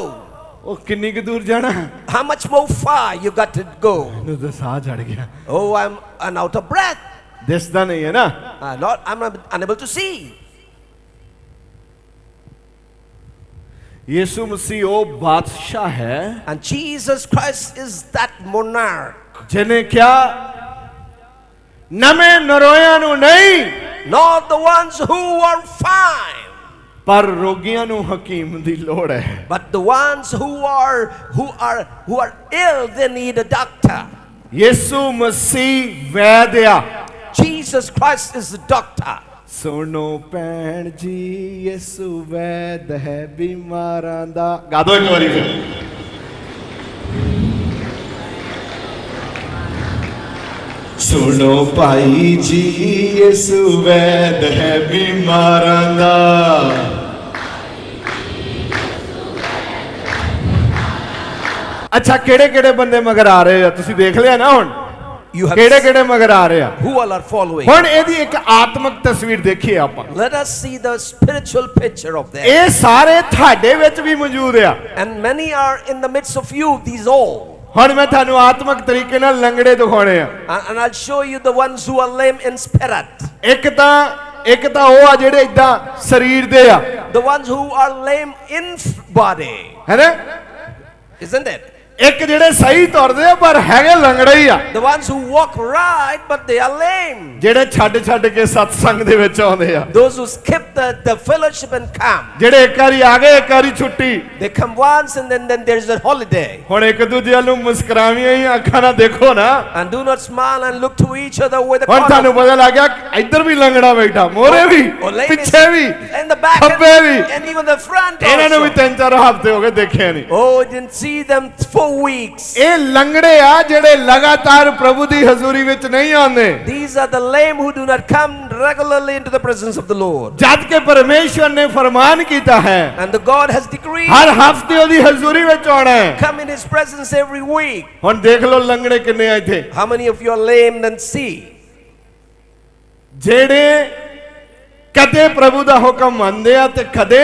S1: ਉਹ ਕਿੰਨੀ ਕੁ ਦੂਰ ਜਾਣਾ?
S2: How much more far you got to go?
S1: ਮੈਨੂੰ ਤਾਂ ਸਾਹ ਚੜ ਗਿਆ।
S2: Oh, I'm out of breath.
S1: ਦਿਸਦਾ ਨਹੀਂ ਹੈ ਨਾ।
S2: I'm unable to see.
S1: ਯਿਸੂ ਮਸੀਹ ਉਹ ਬਾਦਸ਼ਾਹ ਹੈ
S2: And Jesus Christ is that monarch.
S1: ਜਿਹਨੇ ਕਿਹਾ ਨਵੇਂ ਨਰੋਇਆਂ ਨੂੰ ਨਹੀਂ,
S2: Not the ones who are fine,
S1: ਪਰ ਰੋਗੀਆਂ ਨੂੰ ਹਕੀਮ ਦੀ ਲੋੜ ਹੈ।
S2: but the ones who are ill, they need a doctor.
S1: ਯਿਸੂ ਮਸੀਹ ਵੈਦ ਆ।
S2: Jesus Christ is the doctor.
S1: ਸੁਣੋ ਭੈਣ ਜੀ, ਯਿਸੂ ਵੈਦ ਹੈ ਬਿਮਾਰਾਂ ਦਾ। ਗਾ ਦੋ ਇੱਕ ਵਾਰੀ ਫਿਰ। ਸੁਣੋ ਭਾਈ ਜੀ, ਯਿਸੂ ਵੈਦ ਹੈ ਬਿਮਾਰਾਂ ਦਾ। ਅੱਛਾ, ਕਿਹੜੇ ਕਿਹੜੇ ਬੰਦੇ ਮਗਰ ਆ ਰਹੇ ਆ? ਤੁਸੀਂ ਦੇਖ ਲਿਆ ਨਾ ਹੁਣ
S2: You have
S1: ਕਿਹੜੇ ਕਿਹੜੇ ਮਗਰ ਆ ਰਹੇ ਆ।
S2: who all are following.
S1: ਹੁਣ ਇਹਦੀ ਇੱਕ ਆਤਮਿਕ ਤਸਵੀਰ ਦੇਖੀਏ ਆਪਾਂ।
S2: Let us see the spiritual picture of them.
S1: ਇਹ ਸਾਰੇ ਤੁਹਾਡੇ ਵਿੱਚ ਵੀ ਮੌਜੂਦ ਆ।
S2: And many are in the midst of you, these all.
S1: ਹੁਣ ਮੈਂ ਤੁਹਾਨੂੰ ਆਤਮਿਕ ਤਰੀਕੇ ਨਾਲ ਲੰਗੜੇ ਦਿਖਾਉਣੇ ਆ।
S2: And I'll show you the ones who are lame in spirit.
S1: ਇੱਕ ਤਾਂ ਉਹ ਆ ਜਿਹੜੇ ਇਦਾਂ ਸਰੀਰ ਦੇ ਆ।
S2: The ones who are lame in body,
S1: ਹੈ ਨਾ?
S2: isn't it?
S1: ਇੱਕ ਜਿਹੜੇ ਸਹੀ ਤੁਰਦੇ ਆ ਪਰ ਹੈਗੇ ਲੰਗੜੇ ਹੀ ਆ,
S2: The ones who walk right, but they are lame.
S1: ਜਿਹੜੇ ਛੱਡ ਕੇ ਸਤਸੰਗ ਦੇ ਵਿੱਚ ਆਉਂਦੇ ਆ,
S2: Those who skip the fellowship and come.
S1: ਜਿਹੜੇ ਇੱਕ ਵਾਰੀ ਆ ਗਏ ਇੱਕ ਵਾਰੀ ਛੁੱਟੀ।
S2: They come once and then there's a holiday.
S1: ਹੁਣ ਇੱਕ ਦੂਜੇ ਵੱਲ ਨੂੰ ਮੁਸਕਰਾਵੀਆਂ ਹੀ ਅੱਖਾਂ ਨਾਲ ਦੇਖੋ ਨਾ।
S2: And do not smile and look to each other with a
S1: ਹੁਣ
S2: corner.
S1: ਤੁਹਾਨੂੰ ਪਤਾ ਲੱਗ ਗਿਆ ਇੱਧਰ ਵੀ ਲੰਗੜਾ ਬੈਠਾ, ਮੋਰੇ ਵੀ
S2: Or lame
S1: ਪਿੱਛੇ ਵੀ
S2: in the back
S1: ਖੱਬੇ ਵੀ।
S2: and even the front
S1: ਇਹਨਾਂ ਨੂੰ ਵੀ
S2: also.
S1: 3-4 ਹਫ਼ਤੇ ਹੋ ਗਏ ਦੇਖਿਆ ਨਹੀਂ।
S2: Oh, I didn't see them for weeks.
S1: ਇਹ ਲੰਗੜੇ ਆ ਜਿਹੜੇ ਲਗਾਤਾਰ ਪ੍ਰਭੂ ਦੀ ਹਜ਼ੂਰੀ ਵਿੱਚ ਨਹੀਂ ਆਉਂਦੇ।
S2: These are the lame who do not come regularly into the presence of the Lord.
S1: ਜਦ ਕਿ ਪਰਮੇਸ਼ਵਰ ਨੇ ਫਰਮਾਨ ਕੀਤਾ ਹੈ
S2: And the God has decreed,
S1: ਹਰ ਹਫ਼ਤੇ ਉਹਦੀ ਹਜ਼ੂਰੀ ਵਿੱਚ ਆਉਣਾ ਹੈ।
S2: come in His presence every week.
S1: ਹੁਣ ਦੇਖ ਲਓ ਲੰਗੜੇ ਕਿੰਨੇ ਆ ਇੱਥੇ,
S2: How many of you are lame? Then see.
S1: ਜਿਹੜੇ ਕਦੇ ਪ੍ਰਭੂ ਦਾ ਹੁਕਮ ਮੰਨਦੇ ਆ ਤੇ ਕਦੇ,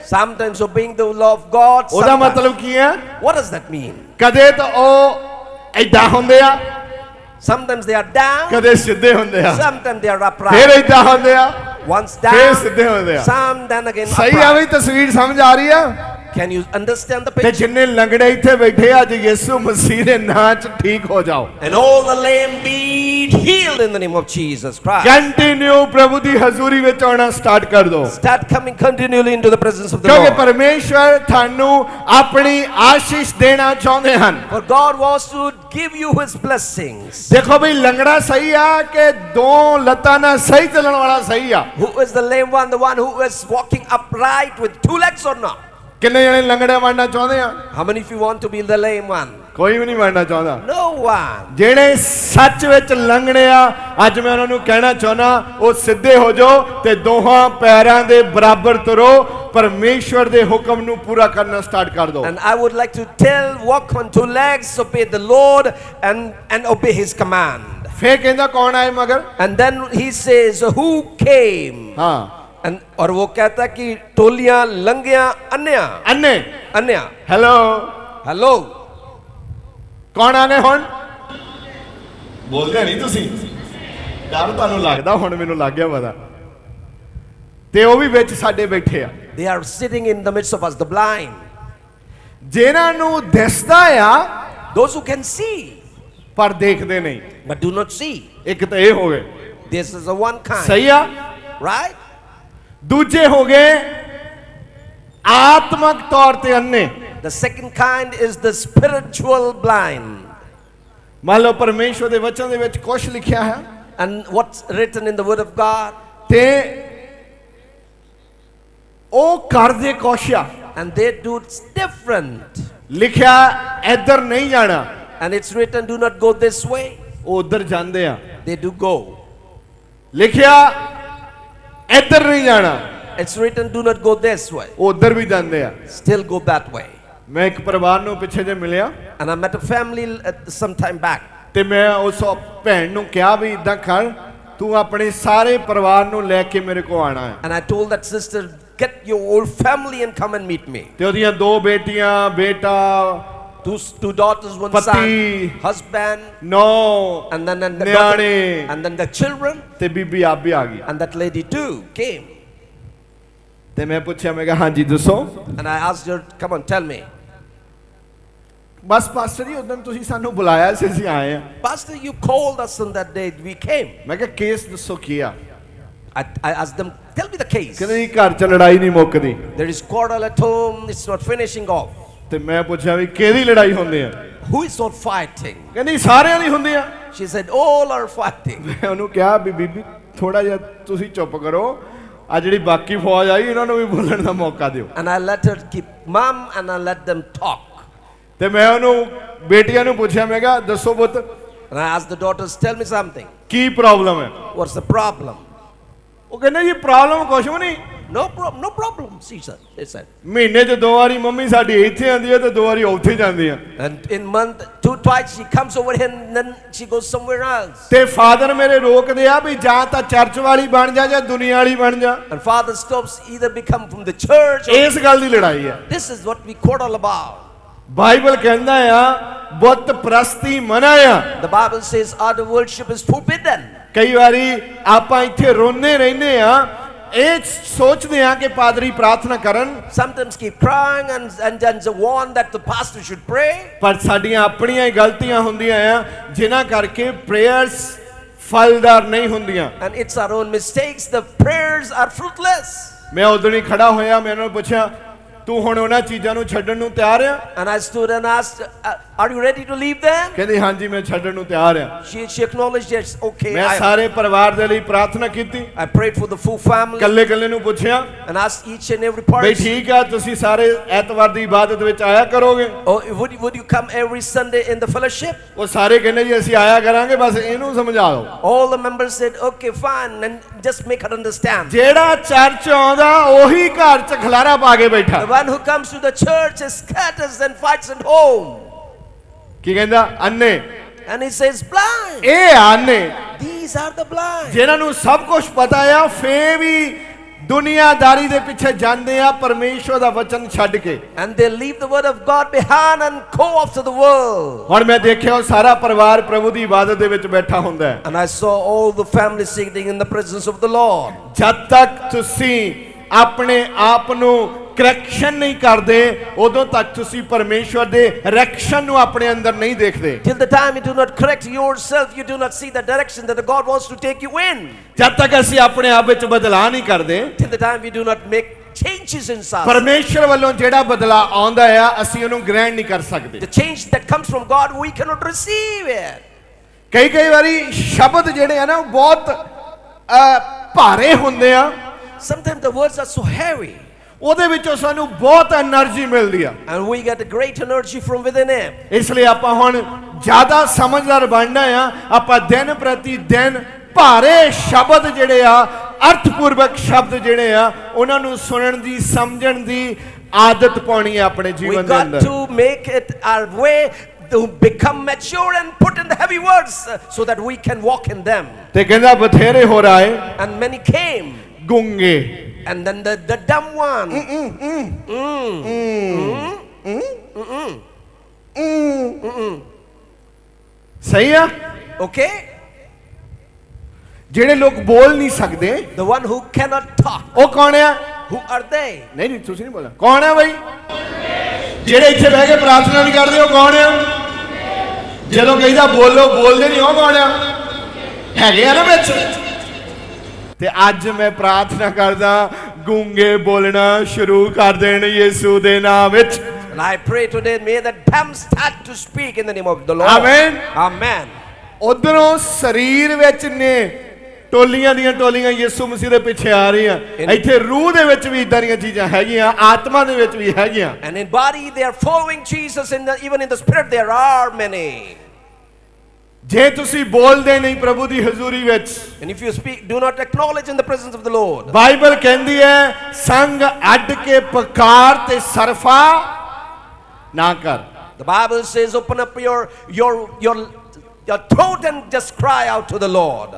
S2: Sometimes obeying the law of God.
S1: ਉਹਦਾ
S2: sometimes-
S1: ਮਤਲਬ ਕੀ ਹੈ?
S2: What does that mean?
S1: ਕਦੇ ਤਾਂ ਉਹ ਏਦਾਂ ਹੁੰਦੇ ਆ,
S2: Sometimes they are down.
S1: ਕਦੇ ਸਿੱਧੇ ਹੁੰਦੇ ਆ,
S2: Sometimes they are
S1: ਫਿਰ
S2: upright.
S1: ਏਦਾਂ ਹੁੰਦੇ ਆ,
S2: Once
S1: ਫਿਰ
S2: down.
S1: ਸਿੱਧੇ ਹੁੰਦੇ ਆ।
S2: Some then again
S1: ਸਹੀ ਆ
S2: upright.
S1: ਵੀ ਤਸਵੀਰ ਸਮਝ ਆ ਰਹੀ ਆ?
S2: Can you understand the
S1: ਤੇ
S2: picture?
S1: ਜਿੰਨੇ ਲੰਗੜੇ ਇੱਥੇ ਬੈਠੇ ਆ, ਅੱਜ ਯਿਸੂ ਮਸੀਹ ਦੇ ਨਾਂ 'ਚ ਠੀਕ ਹੋ ਜਾਓ।
S2: And all the lame be healed in the name of Jesus Christ.
S1: Continue ਪ੍ਰਭੂ ਦੀ ਹਜ਼ੂਰੀ ਵਿੱਚ ਆਉਣਾ ਸਟਾਰਟ ਕਰ ਦਿਓ,
S2: Start coming continually into the presence of the
S1: ਕਿਉਂਕਿ
S2: Lord.
S1: ਪਰਮੇਸ਼ਵਰ ਤੁਹਾਨੂੰ ਆਪਣੀ ਆਸ਼ੀਸ਼ ਦੇਣਾ ਚਾਹੁੰਦੇ ਹਨ।
S2: For God wants to give you His blessings.
S1: ਦੇਖੋ ਵੀ ਲੰਗੜਾ ਸਹੀ ਆ ਕਿ ਦੋ ਲੱਤਾਂ ਨਾਲ ਸਹੀ ਚੱਲਣ ਵਾਲਾ ਸਹੀ ਆ?
S2: Who is the lame one? The one who is walking upright with 2 legs or not?
S1: ਕਿੰਨੇ ਜਣੇ ਲੰਗੜੇ ਬਣਨਾ ਚਾਹੁੰਦੇ ਆ?
S2: How many of you want to be the lame one?
S1: ਕੋਈ ਵੀ ਨਹੀਂ ਬਣਨਾ ਚਾਹੁੰਦਾ।
S2: No one.
S1: ਜਿਹੜੇ ਸੱਚ ਵਿੱਚ ਲੰਗੜੇ ਆ, ਅੱਜ ਮੈਂ ਉਹਨਾਂ ਨੂੰ ਕਹਿਣਾ ਚਾਹੁੰਦਾ, ਉਹ ਸਿੱਧੇ ਹੋ ਜਾਓ ਤੇ ਦੋਹਾਂ ਪੈਰਾਂ ਦੇ ਬਰਾਬਰ ਤੁਰੋ, ਪਰਮੇਸ਼ਵਰ ਦੇ ਹੁਕਮ ਨੂੰ ਪੂਰਾ ਕਰਨਾ ਸਟਾਰਟ ਕਰ ਦਿਓ।
S2: And I would like to tell, walk on 2 legs, obey the Lord and obey His command.
S1: ਫੇਰ ਕਹਿੰਦਾ ਕੌਣ ਆਏ ਮਗਰ?
S2: And then He says, who came?
S1: ਹਾਂ,
S2: And और वो कहता है कि टोलियां लंगियां अन्या
S1: ਅੰਨੇ।
S2: अन्या
S1: ਹੈਲੋ,
S2: हेलो
S1: ਕੌਣ ਆ ਗਏ ਹੁਣ? ਬੋਲਦੇ ਨਹੀਂ ਤੁਸੀਂ, ਡਰ ਤੁਹਾਨੂੰ ਲੱਗਦਾ, ਹੁਣ ਮੈਨੂੰ ਲੱਗ ਗਿਆ ਪਤਾ। ਤੇ ਉਹ ਵੀ ਵਿੱਚ ਸਾਡੇ ਬੈਠੇ ਆ,
S2: they are sitting in the midst of us, the blind,
S1: ਜਿਨ੍ਹਾਂ ਨੂੰ ਦਿਸਦਾ ਆ
S2: those who can see
S1: ਪਰ ਦੇਖਦੇ ਨਹੀਂ।
S2: but do not see.
S1: ਇੱਕ ਤਾਂ ਇਹ ਹੋ ਗਏ,
S2: This is the one kind,
S1: ਸਹੀ ਆ।
S2: right?
S1: ਦੂਜੇ ਹੋ ਗਏ ਆਤਮਕ ਤੌਰ ਤੇ ਅੰਨੇ।
S2: The second kind is the spiritual blind.
S1: ਮੰਨ ਲਓ ਪਰਮੇਸ਼ਵਰ ਦੇ ਵਚਨ ਦੇ ਵਿੱਚ ਕੁਝ ਲਿਖਿਆ ਹੈ
S2: And what's written in the word of God,
S1: ਤੇ ਉਹ ਕਰਦੇ ਕੁਛ ਆ,
S2: and they do different,
S1: ਲਿਖਿਆ ਇੱਧਰ ਨਹੀਂ ਜਾਣਾ,
S2: and it's written, do not go this way,
S1: ਉਹ ਉੱਧਰ ਜਾਂਦੇ ਆ।
S2: they do go.
S1: ਲਿਖਿਆ ਇੱਧਰ ਨਹੀਂ ਜਾਣਾ,
S2: It's written, do not go this way,
S1: ਉਹ ਉੱਧਰ ਵੀ ਜਾਂਦੇ ਆ।
S2: still go that way.
S1: ਮੈਂ ਇੱਕ ਪਰਿਵਾਰ ਨੂੰ ਪਿੱਛੇ ਜੇ ਮਿਲਿਆ
S2: And I met a family some time back.
S1: ਤੇ ਮੈਂ ਉਸ ਭੈਣ ਨੂੰ ਕਿਹਾ ਵੀ ਇਦਾਂ ਕਰ, ਤੂੰ ਆਪਣੇ ਸਾਰੇ ਪਰਿਵਾਰ ਨੂੰ ਲੈ ਕੇ ਮੇਰੇ ਕੋਲ ਆਣਾ ਹੈ।
S2: And I told that sister, get your whole family and come and meet me.
S1: ਤੇ ਉਹਦੀਆਂ 2 ਬੇਟੀਆਂ, ਬੇਟਾ,
S2: Two daughters, one
S1: Pati.
S2: son, husband,
S1: 9
S2: and then the
S1: ਨਿਆਣੇ
S2: and then the children,
S1: ਤੇ ਬੀਬੀ ਆਪ ਵੀ ਆ ਗਈ।
S2: and that lady too came.
S1: ਤੇ ਮੈਂ ਪੁੱਛਿਆ, ਮੈਂ ਕਿਹਾ ਹਾਂਜੀ ਦੱਸੋ।
S2: And I asked her, come on, tell me.
S1: Bus pastor ਜੀ ਉਦੋਂ ਤੁਸੀਂ ਸਾਨੂੰ ਬੁਲਾਇਆ ਸੀ, ਅਸੀਂ ਆਏ ਆ।
S2: Pastor, you called us on that day, we came.
S1: ਮੈਂ ਕਿਹਾ ਕੇਸ ਦੱਸੋ ਕੀ ਆ?
S2: I asked them, tell me the case.
S1: ਕਹਿੰਦੇ ਜੀ ਘਰ 'ਚ ਲੜਾਈ ਨਹੀਂ ਮੁੱਕਦੀ।
S2: There is quarrel at home, it's not finishing off.
S1: ਤੇ ਮੈਂ ਪੁੱਛਿਆ ਵੀ ਕਿਹਦੀ ਲੜਾਈ ਹੁੰਦੀ ਆ?
S2: Who is not fighting?
S1: ਕਹਿੰਦੀ ਸਾਰਿਆਂ ਦੀ ਹੁੰਦੀ ਆ।
S2: She said, all are fighting.
S1: ਮੈਂ ਉਹਨੂੰ ਕਿਹਾ ਵੀ ਬੀਬੀ ਥੋੜਾ ਜਿਹਾ ਤੁਸੀਂ ਚੁੱਪ ਕਰੋ, ਆ ਜਿਹੜੀ ਬਾਕੀ ਫੌਜ ਆਈ ਇਹਨਾਂ ਨੂੰ ਵੀ ਬੋਲਣ ਦਾ ਮੌਕਾ ਦਿਓ।
S2: And I let her keep mum and I let them talk.
S1: ਤੇ ਮੈਂ ਉਹਨੂੰ ਬੇਟੀਆਂ ਨੂੰ ਪੁੱਛਿਆ, ਮੈਂ ਕਿਹਾ ਦੱਸੋ ਪੁੱਤ
S2: And I asked the daughters, tell me something.
S1: Ki problem ਹੈ?
S2: What's the problem?
S1: ਉਹ ਕਹਿੰਦੇ ਜੀ ਪ੍ਰੋਬਲਮ ਕੁਛ ਵੀ ਨਹੀਂ,
S2: No problem, she said.
S1: ਮਹੀਨੇ 'ਚ 2 ਵਾਰੀ ਮੰਮੀ ਸਾਡੀ ਇੱਥੇ ਆਉਂਦੀ ਹੈ ਤੇ 2 ਵਾਰੀ ਉੱਥੇ ਜਾਂਦੀ ਆ।
S2: And in month, twice she comes over here and then she goes somewhere else.
S1: ਤੇ ਫਾਦਰ ਮੇਰੇ ਰੋਕਦੇ ਆ ਵੀ ਜਾਂ ਤਾਂ ਚਰਚ ਵਾਲੀ ਬਣ ਜਾ ਜਾਂ ਦੁਨੀਆ ਵਾਲੀ ਬਣ ਜਾ।
S2: And father stops, either become from the church or
S1: ਇਸ ਗੱਲ ਦੀ ਲੜਾਈ ਹੈ।
S2: this is what we quarrel about.
S1: Bible ਕਹਿੰਦਾ ਆ ਬੁੱਤ ਪ੍ਰਸਤੀ ਮਨਾ ਆ।
S2: The Bible says idol worship is forbidden.
S1: ਕਈ ਵਾਰੀ ਆਪਾਂ ਇੱਥੇ ਰੋਂਦੇ ਰਹਿੰਦੇ ਆ, ਇਹ ਸੋਚਦੇ ਆ ਕਿ ਪਾਦਰੀ ਪ੍ਰਾਰਥਨਾ ਕਰਨ,
S2: sometimes keep crying and then warn that the pastor should pray.
S1: ਪਰ ਸਾਡੀਆਂ ਆਪਣੀਆਂ ਹੀ ਗਲਤੀਆਂ ਹੁੰਦੀਆਂ ਆ ਜਿਨ੍ਹਾਂ ਕਰਕੇ ਪ੍ਰੇਅਰਸ ਫਲਦਾਰ ਨਹੀਂ ਹੁੰਦੀਆਂ।
S2: And it's our own mistakes, the prayers are fruitless.
S1: ਮੈਂ ਉਦੋਂ ਹੀ ਖੜਾ ਹੋਇਆ, ਮੈਂ ਉਹਨਾਂ ਨੂੰ ਪੁੱਛਿਆ ਤੂੰ ਹੁਣ ਉਹਨਾਂ ਚੀਜ਼ਾਂ ਨੂੰ ਛੱਡਣ ਨੂੰ ਤਿਆਰ ਆ?
S2: And I stood and asked, are you ready to leave them?
S1: ਕਹਿੰਦੀ ਹਾਂਜੀ ਮੈਂ ਛੱਡਣ ਨੂੰ ਤਿਆਰ ਆ।
S2: She acknowledged, yes, okay.
S1: ਮੈਂ ਸਾਰੇ ਪਰਿਵਾਰ ਦੇ ਲਈ ਪ੍ਰਾਰਥਨਾ ਕੀਤੀ,
S2: I prayed for the full family
S1: ਕੱਲੇ ਕੱਲੇ ਨੂੰ ਪੁੱਛਿਆ
S2: and asked each and every
S1: ਬਈ
S2: person,
S1: ਠੀਕ ਆ ਤੁਸੀਂ ਸਾਰੇ ਐਤਵਾਰ ਦੀ ਇਬਾਦਤ ਵਿੱਚ ਆਇਆ ਕਰੋਗੇ?
S2: oh, would you come every Sunday in the fellowship?
S1: ਉਹ ਸਾਰੇ ਕਹਿੰਦੇ ਜੀ ਅਸੀਂ ਆਇਆ ਕਰਾਂਗੇ, ਬਸ ਇਹਨੂੰ ਸਮਝਾ ਦਿਓ।
S2: All the members said, okay, fine, and just make her understand.
S1: ਜਿਹੜਾ ਚਰਚ ਆਉਂਦਾ ਉਹੀ ਘਰ 'ਚ ਖਲਾਰਾ ਪਾ ਕੇ ਬੈਠਾ।
S2: The one who comes to the church scatters and fights at home.
S1: ਕੀ ਕਹਿੰਦਾ? ਅੰਨੇ।
S2: And he says, blind.
S1: ਇਹ ਆਨੇ
S2: These are the blind.
S1: ਜਿਨ੍ਹਾਂ ਨੂੰ ਸਭ ਕੁਝ ਪਤਾ ਆ ਫੇਰ ਵੀ ਦੁਨੀਆਦਾਰੀ ਦੇ ਪਿੱਛੇ ਜਾਂਦੇ ਆ ਪਰਮੇਸ਼ਵਰ ਦਾ ਵਚਨ ਛੱਡ ਕੇ।
S2: And they leave the word of God behind and go after the world.
S1: ਹੁਣ ਮੈਂ ਦੇਖਿਆ ਉਹ ਸਾਰਾ ਪਰਿਵਾਰ ਪ੍ਰਭੂ ਦੀ ਇਬਾਦਤ ਦੇ ਵਿੱਚ ਬੈਠਾ ਹੁੰਦਾ ਹੈ।
S2: And I saw all the family sitting in the presence of the Lord.
S1: ਜਦ ਤੱਕ ਤੁਸੀਂ ਆਪਣੇ ਆਪ ਨੂੰ ਕਰੈਕਸ਼ਨ ਨਹੀਂ ਕਰਦੇ ਉਦੋਂ ਤੱਕ ਤੁਸੀਂ ਪਰਮੇਸ਼ਵਰ ਦੇ ਰੈਕਸ਼ਨ ਨੂੰ ਆਪਣੇ ਅੰਦਰ ਨਹੀਂ ਦੇਖਦੇ।
S2: Till the time you do not correct yourself, you do not see the direction that God wants to take you in.
S1: ਜਦ ਤੱਕ ਅਸੀਂ ਆਪਣੇ ਆਪ ਵਿੱਚ ਬਦਲਾਅ ਨਹੀਂ ਕਰਦੇ,
S2: Till the time we do not make changes inside.
S1: ਪਰਮੇਸ਼ਵਰ ਵੱਲੋਂ ਜਿਹੜਾ ਬਦਲਾਅ ਆਉਂਦਾ ਆ ਅਸੀਂ ਉਹਨੂੰ ਗ੍ਰਹਿਣ ਨਹੀਂ ਕਰ ਸਕਦੇ।
S2: The change that comes from God, we cannot receive it.
S1: ਕਈ ਵਾਰੀ ਸ਼ਬਦ ਜਿਹੜੇ ਆ ਨਾ ਉਹ ਬਹੁਤ ਭਾਰੇ ਹੁੰਦੇ ਆ।
S2: Sometimes the words are so heavy.
S1: ਉਹਦੇ ਵਿੱਚੋਂ ਸਾਨੂੰ ਬਹੁਤ એનર્ਜੀ ਮਿਲਦੀ ਆ।
S2: And we get a great energy from within him.
S1: ਇਸ ਲਈ ਆਪਾਂ ਹੁਣ ਜ਼ਿਆਦਾ ਸਮਝਦਾਰ ਬਣਨਾ ਆ। ਆਪਾਂ ਦਿਨ ਪ੍ਰਤੀ ਦਿਨ ਭਾਰੇ ਸ਼ਬਦ ਜਿਹੜੇ ਆ, ਅਰਥਪੂਰਵਕ ਸ਼ਬਦ ਜਿਹੜੇ ਆ, ਉਹਨਾਂ ਨੂੰ ਸੁਣਨ ਦੀ ਸਮਝਣ ਦੀ ਆਦਤ ਪਾਉਣੀ ਹੈ ਆਪਣੇ
S2: We
S1: ਜੀਵਨ ਦੇ
S2: got
S1: ਅੰਦਰ।
S2: to make it our way to become mature and put in the heavy words so that we can walk in them.
S1: ਤੇ ਕਹਿੰਦਾ ਬਥੇਰੇ ਹੋ ਰਾਏ
S2: And many came.
S1: ਗੁੰਗੇ।
S2: And then the dumb one.
S1: ਸਹੀ ਆ?
S2: Okay?
S1: ਜਿਹੜੇ ਲੋਕ ਬੋਲ ਨਹੀਂ ਸਕਦੇ
S2: The one who cannot talk.
S1: ਉਹ ਕੌਣ ਆ?
S2: Who are they?
S1: ਨਹੀਂ ਨਹੀਂ ਤੁਸੀਂ ਨਹੀਂ ਬੋਲਣਾ। ਕੌਣ ਆ ਬਈ? ਜਿਹੜੇ ਇੱਥੇ ਬਹਿ ਕੇ ਪ੍ਰਾਰਥਨਾ ਨਹੀਂ ਕਰਦੇ ਉਹ ਕੌਣ ਆ? ਜਦੋਂ ਕਹਿੰਦਾ ਬੋਲੋ ਬੋਲਦੇ ਨਹੀਂ ਉਹ ਕੌਣ ਆ? ਹੈਗੇ ਆ ਨਾ ਵਿੱਚ। ਤੇ ਅੱਜ ਮੈਂ ਪ੍ਰਾਰਥਨਾ ਕਰਦਾ ਗੂੰਗੇ ਬੋਲਣਾ ਸ਼ੁਰੂ ਕਰ ਦੇਣ ਯਿਸੂ ਦੇ ਨਾਮ ਵਿੱਚ।
S2: And I pray today, may the dumb start to speak in the name of the Lord.
S1: Amen.
S2: Amen.
S1: ਉਧਰੋਂ ਸਰੀਰ ਵਿੱਚ ਨੇ ਟੋਲੀਆਂ ਦੀਆਂ ਟੋਲੀਆਂ ਯਿਸੂ ਮਸੀਹ ਦੇ ਪਿੱਛੇ ਆ ਰਹੀਆਂ। ਇੱਥੇ ਰੂਹ ਦੇ ਵਿੱਚ ਵੀ ਇਦਾਂ ਦੀਆਂ ਚੀਜ਼ਾਂ ਹੈਗੀਆਂ, ਆਤਮਾ ਦੇ ਵਿੱਚ ਵੀ ਹੈਗੀਆਂ।
S2: And in body they are following Jesus, even in the spirit there are many.
S1: ਜੇ ਤੁਸੀਂ ਬੋਲਦੇ ਨਹੀਂ ਪ੍ਰਭੂ ਦੀ ਹਜ਼ੂਰੀ ਵਿੱਚ,
S2: And if you speak, do not acknowledge in the presence of the Lord.
S1: Bible ਕਹਿੰਦੀ ਹੈ ਸੰਗ ਅੱਡ ਕੇ ਪੁਕਾਰ ਤੇ ਸਰਫਾ ਨਾ ਕਰ।
S2: The Bible says, open up your throat and just cry out to the Lord.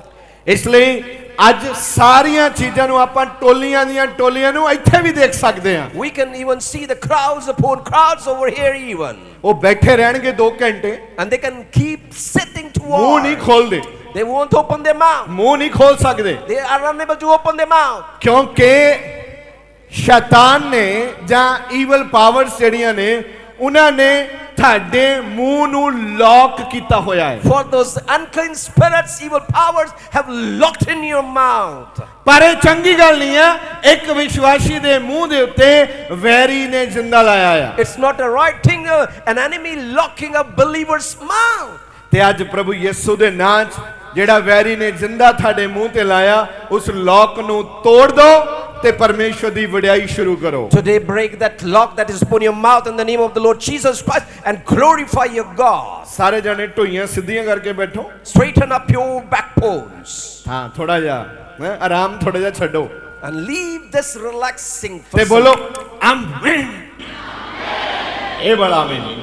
S1: ਇਸ ਲਈ ਅੱਜ ਸਾਰੀਆਂ ਚੀਜ਼ਾਂ ਨੂੰ ਆਪਾਂ ਟੋਲੀਆਂ ਦੀਆਂ ਟੋਲੀਆਂ ਨੂੰ ਇੱਥੇ ਵੀ ਦੇਖ ਸਕਦੇ ਹਾਂ।
S2: We can even see the crowds upon crowds over here even.
S1: ਉਹ ਬੈਠੇ ਰਹਿਣਗੇ 2 ਘੰਟੇ,
S2: And they can keep sitting to
S1: ਮੂੰਹ ਨਹੀਂ
S2: war.
S1: ਖੋਲਦੇ,
S2: They won't open their mouth.
S1: ਮੂੰਹ ਨਹੀਂ ਖੋਲ ਸਕਦੇ
S2: They are unable to open their mouth.
S1: ਕਿਉਂਕਿ ਸ਼ੈਤਾਨ ਨੇ ਜਾਂ ਈਵਲ ਪਾਵਰਸ ਜਿਹੜੀਆਂ ਨੇ ਉਹਨਾਂ ਨੇ ਤੁਹਾਡੇ ਮੂੰਹ ਨੂੰ ਲੌਕ ਕੀਤਾ ਹੋਇਆ ਹੈ।
S2: For those unclean spirits, evil powers have locked in your mouth.
S1: ਪਰ ਇਹ ਚੰਗੀ ਗੱਲ ਨਹੀਂ ਹੈ, ਇੱਕ ਵਿਸ਼ਵਾਸੀ ਦੇ ਮੂੰਹ ਦੇ ਉੱਤੇ ਵੈਰੀ ਨੇ ਜਿੰਦਾ ਲਾਇਆ ਆ।
S2: It's not a right thing, an enemy locking a believer's mouth.
S1: ਤੇ ਅੱਜ ਪ੍ਰਭੂ ਯਿਸੂ ਦੇ ਨਾਂ 'ਚ ਜਿਹੜਾ ਵੈਰੀ ਨੇ ਜਿੰਦਾ ਤੁਹਾਡੇ ਮੂੰਹ ਤੇ ਲਾਇਆ ਉਸ ਲੌਕ ਨੂੰ ਤੋੜ ਦਿਓ ਤੇ ਪਰਮੇਸ਼ਵਰ ਦੀ ਵਡਿਆਈ ਸ਼ੁਰੂ ਕਰੋ।
S2: Today break that lock that is upon your mouth in the name of the Lord Jesus Christ and glorify your God.
S1: ਸਾਰੇ ਜਣੇ ਢੋਈਆਂ ਸਿੱਧੀਆਂ ਕਰਕੇ ਬੈਠੋ।
S2: Straighten up your backbones.
S1: ਹਾਂ ਥੋੜਾ ਜਿਹਾ ਆਰਾਮ ਥੋੜਾ ਜਿਹਾ ਛੱਡੋ
S2: And leave this relaxing
S1: ਤੇ
S2: facility.
S1: ਬੋਲੋ ਆਮੇਨ। ਇਹ ਬੜਾ ਆਮੇਨ,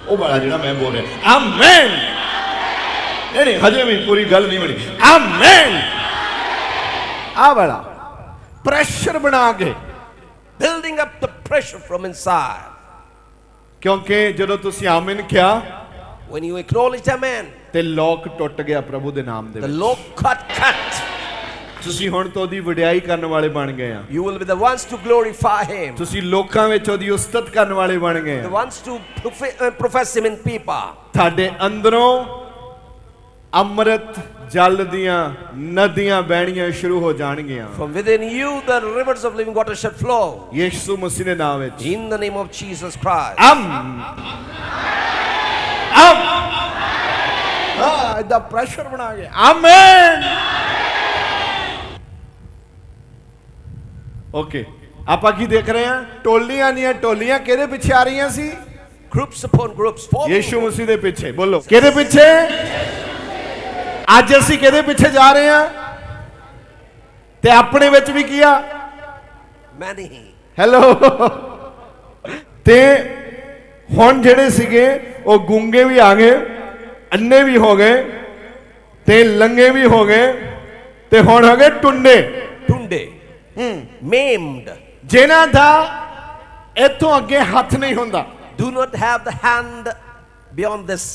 S1: ਉਹ ਬੜਾ ਜਿਹੜਾ ਮੈਂ ਬੋਲ ਰਿਹਾ ਆਮੇਨ। ਨਹੀਂ ਹਜੇ ਵੀ ਪੂਰੀ ਗੱਲ ਨਹੀਂ ਬਣੀ। ਆਮੇਨ। ਆ ਬੜਾ ਪ੍ਰੈਸ਼ਰ ਬਣਾ ਕੇ
S2: Building up the pressure from inside.
S1: ਕਿਉਂਕਿ ਜਦੋਂ ਤੁਸੀਂ ਆਮੇਨ ਕਿਹਾ
S2: When you acknowledge amen,
S1: ਤੇ ਲੋਕ ਟੁੱਟ ਗਿਆ ਪ੍ਰਭੂ ਦੇ ਨਾਮ ਦੇ
S2: the
S1: ਵਿੱਚ।
S2: lock cut.
S1: ਤੁਸੀਂ ਹੁਣ ਤੋਂ ਉਹਦੀ ਵਡਿਆਈ ਕਰਨ ਵਾਲੇ ਬਣ ਗਏ ਆ
S2: You will be the ones to glorify Him,
S1: ਤੁਸੀਂ ਲੋਕਾਂ ਵਿੱਚ ਉਹਦੀ ਉਸਤਤ ਕਰਨ ਵਾਲੇ ਬਣ ਗਏ
S2: the
S1: ਆ
S2: ones to profess Him in people.
S1: ਤੁਹਾਡੇ ਅੰਦਰੋਂ ਅੰਮ੍ਰਿਤ ਜਲ ਦੀਆਂ ਨਦੀਆਂ ਵਹਿਣੀਆਂ ਸ਼ੁਰੂ ਹੋ ਜਾਣਗੀਆਂ
S2: From within you, the rivers of living water shall flow.
S1: ਯਿਸੂ ਮਸੀਹ ਦੇ ਨਾਮ ਵਿੱਚ
S2: In the name of Jesus Christ.
S1: ਇਹਦਾ ਪ੍ਰੈਸ਼ਰ ਬਣਾ ਗਿਆ ਆਮੇਨ ਓਕੇ ਆਪਾਂ ਕੀ ਦੇਖ ਰਹੇ ਹਾਂ ਟੋਲੀਆਂ ਦੀਆਂ ਟੋਲੀਆਂ ਕਿਹਦੇ ਪਿੱਛੇ ਆ ਰਹੀਆਂ ਸੀ
S2: Groups upon groups following.
S1: ਯਿਸੂ ਮਸੀਹ ਦੇ ਪਿੱਛੇ ਬੋਲੋ ਕਿਹਦੇ ਪਿੱਛੇ ਅੱਜ ਅਸੀਂ ਕਿਹਦੇ ਪਿੱਛੇ ਜਾ ਰਹੇ ਹਾਂ ਤੇ ਆਪਣੇ ਵਿੱਚ ਵੀ ਕੀ ਆ
S2: Many.
S1: ਹੈਲੋ ਤੇ ਹੁਣ ਜਿਹੜੇ ਸੀਗੇ ਉਹ ਗੂੰਗੇ ਵੀ ਆ ਗਏ ਅੰਨੇ ਵੀ ਹੋ ਗਏ ਤੇ ਲੰਗੇ ਵੀ ਹੋ ਗਏ ਤੇ ਹੁਣ ਹੋ ਗਏ ਟੁੰਡੇ
S2: Tunde. Maimed.
S1: ਜਿਨ੍ਹਾਂ ਦਾ ਇੱਥੋਂ ਅੱਗੇ ਹੱਥ ਨਹੀਂ ਹੁੰਦਾ
S2: Do not have the hand beyond this.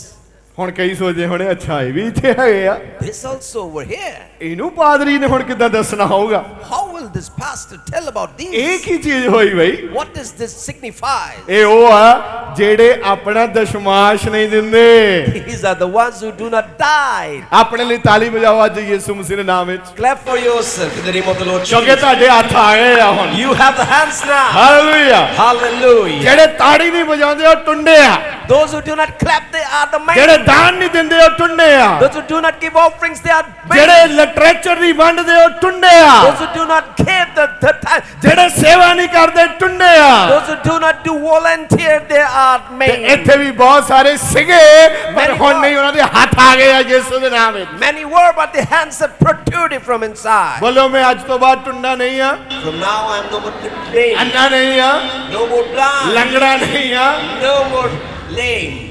S1: ਹੁਣ ਕਈ ਸੋਚਦੇ ਹੋਣੇ ਅੱਛਾ ਇਹ ਵੀ ਇੱਥੇ ਹੈਗੇ ਆ
S2: This also over here.
S1: ਇਹਨੂੰ ਪਾਦਰੀ ਨੇ ਹੁਣ ਕਿੱਦਾਂ ਦੱਸਣਾ ਹੋਊਗਾ
S2: How will this pastor tell about this?
S1: ਇਹ ਕੀ ਚੀਜ਼ ਹੋਈ ਬਈ
S2: What does this signify?
S1: ਇਹ ਉਹ ਆ ਜਿਹੜੇ ਆਪਣਾ ਦਸ਼ਮਾਸ਼ ਨਹੀਂ ਦਿੰਦੇ
S2: These are the ones who do not die.
S1: ਆਪਣੇ ਲਈ ਤਾਲੀ ਵਜਾਓ ਅੱਜ ਯਿਸੂ ਮਸੀਹ ਦੇ ਨਾਮ ਵਿੱਚ
S2: Clap for yourself in the name of the Lord
S1: ਕਿਉਂਕਿ
S2: Jesus.
S1: ਤੁਹਾਡੇ ਹੱਥ ਆ ਗਏ ਆ ਹੁਣ
S2: You have the hands now.
S1: Hallelujah
S2: Hallelujah.
S1: ਜਿਹੜੇ ਤਾੜੀ ਨਹੀਂ ਵਜਾਉਂਦੇ ਉਹ ਟੁੰਡੇ ਆ
S2: Those who do not clap, they are the
S1: ਜਿਹੜੇ
S2: maimed.
S1: ਦਾਨ ਨਹੀਂ ਦਿੰਦੇ ਉਹ ਟੁੰਡੇ ਆ
S2: Those who do not give offerings, they are maimed.
S1: ਜਿਹੜੇ ਲਿਟਰੇਚਰ ਨਹੀਂ ਵੰਡਦੇ ਉਹ ਟੁੰਡੇ ਆ
S2: Those who do not give the time.
S1: ਜਿਹੜੇ ਸੇਵਾ ਨਹੀਂ ਕਰਦੇ ਟੁੰਡੇ ਆ
S2: Those who do not do volunteer, they are
S1: ਤੇ
S2: maimed.
S1: ਇੱਥੇ ਵੀ ਬਹੁਤ ਸਾਰੇ ਸੀਗੇ ਪਰ ਹੁਣ ਨਹੀਂ ਉਹਨਾਂ ਦੇ ਹੱਥ ਆ ਗਏ ਆ ਯਿਸੂ ਦੇ ਨਾਮ ਵਿੱਚ
S2: Many were, but the hands are protruded from inside.
S1: ਬੋਲੋ ਮੈਂ ਅੱਜ ਤੋਂ ਬਾਅਦ ਟੁੰਡਾ ਨਹੀਂ ਆ
S2: From now I am no more lame,
S1: ਅੰਨਾ ਨਹੀਂ ਆ
S2: no more blind,
S1: ਲੰਗੜਾ ਨਹੀਂ ਆ
S2: no more lame,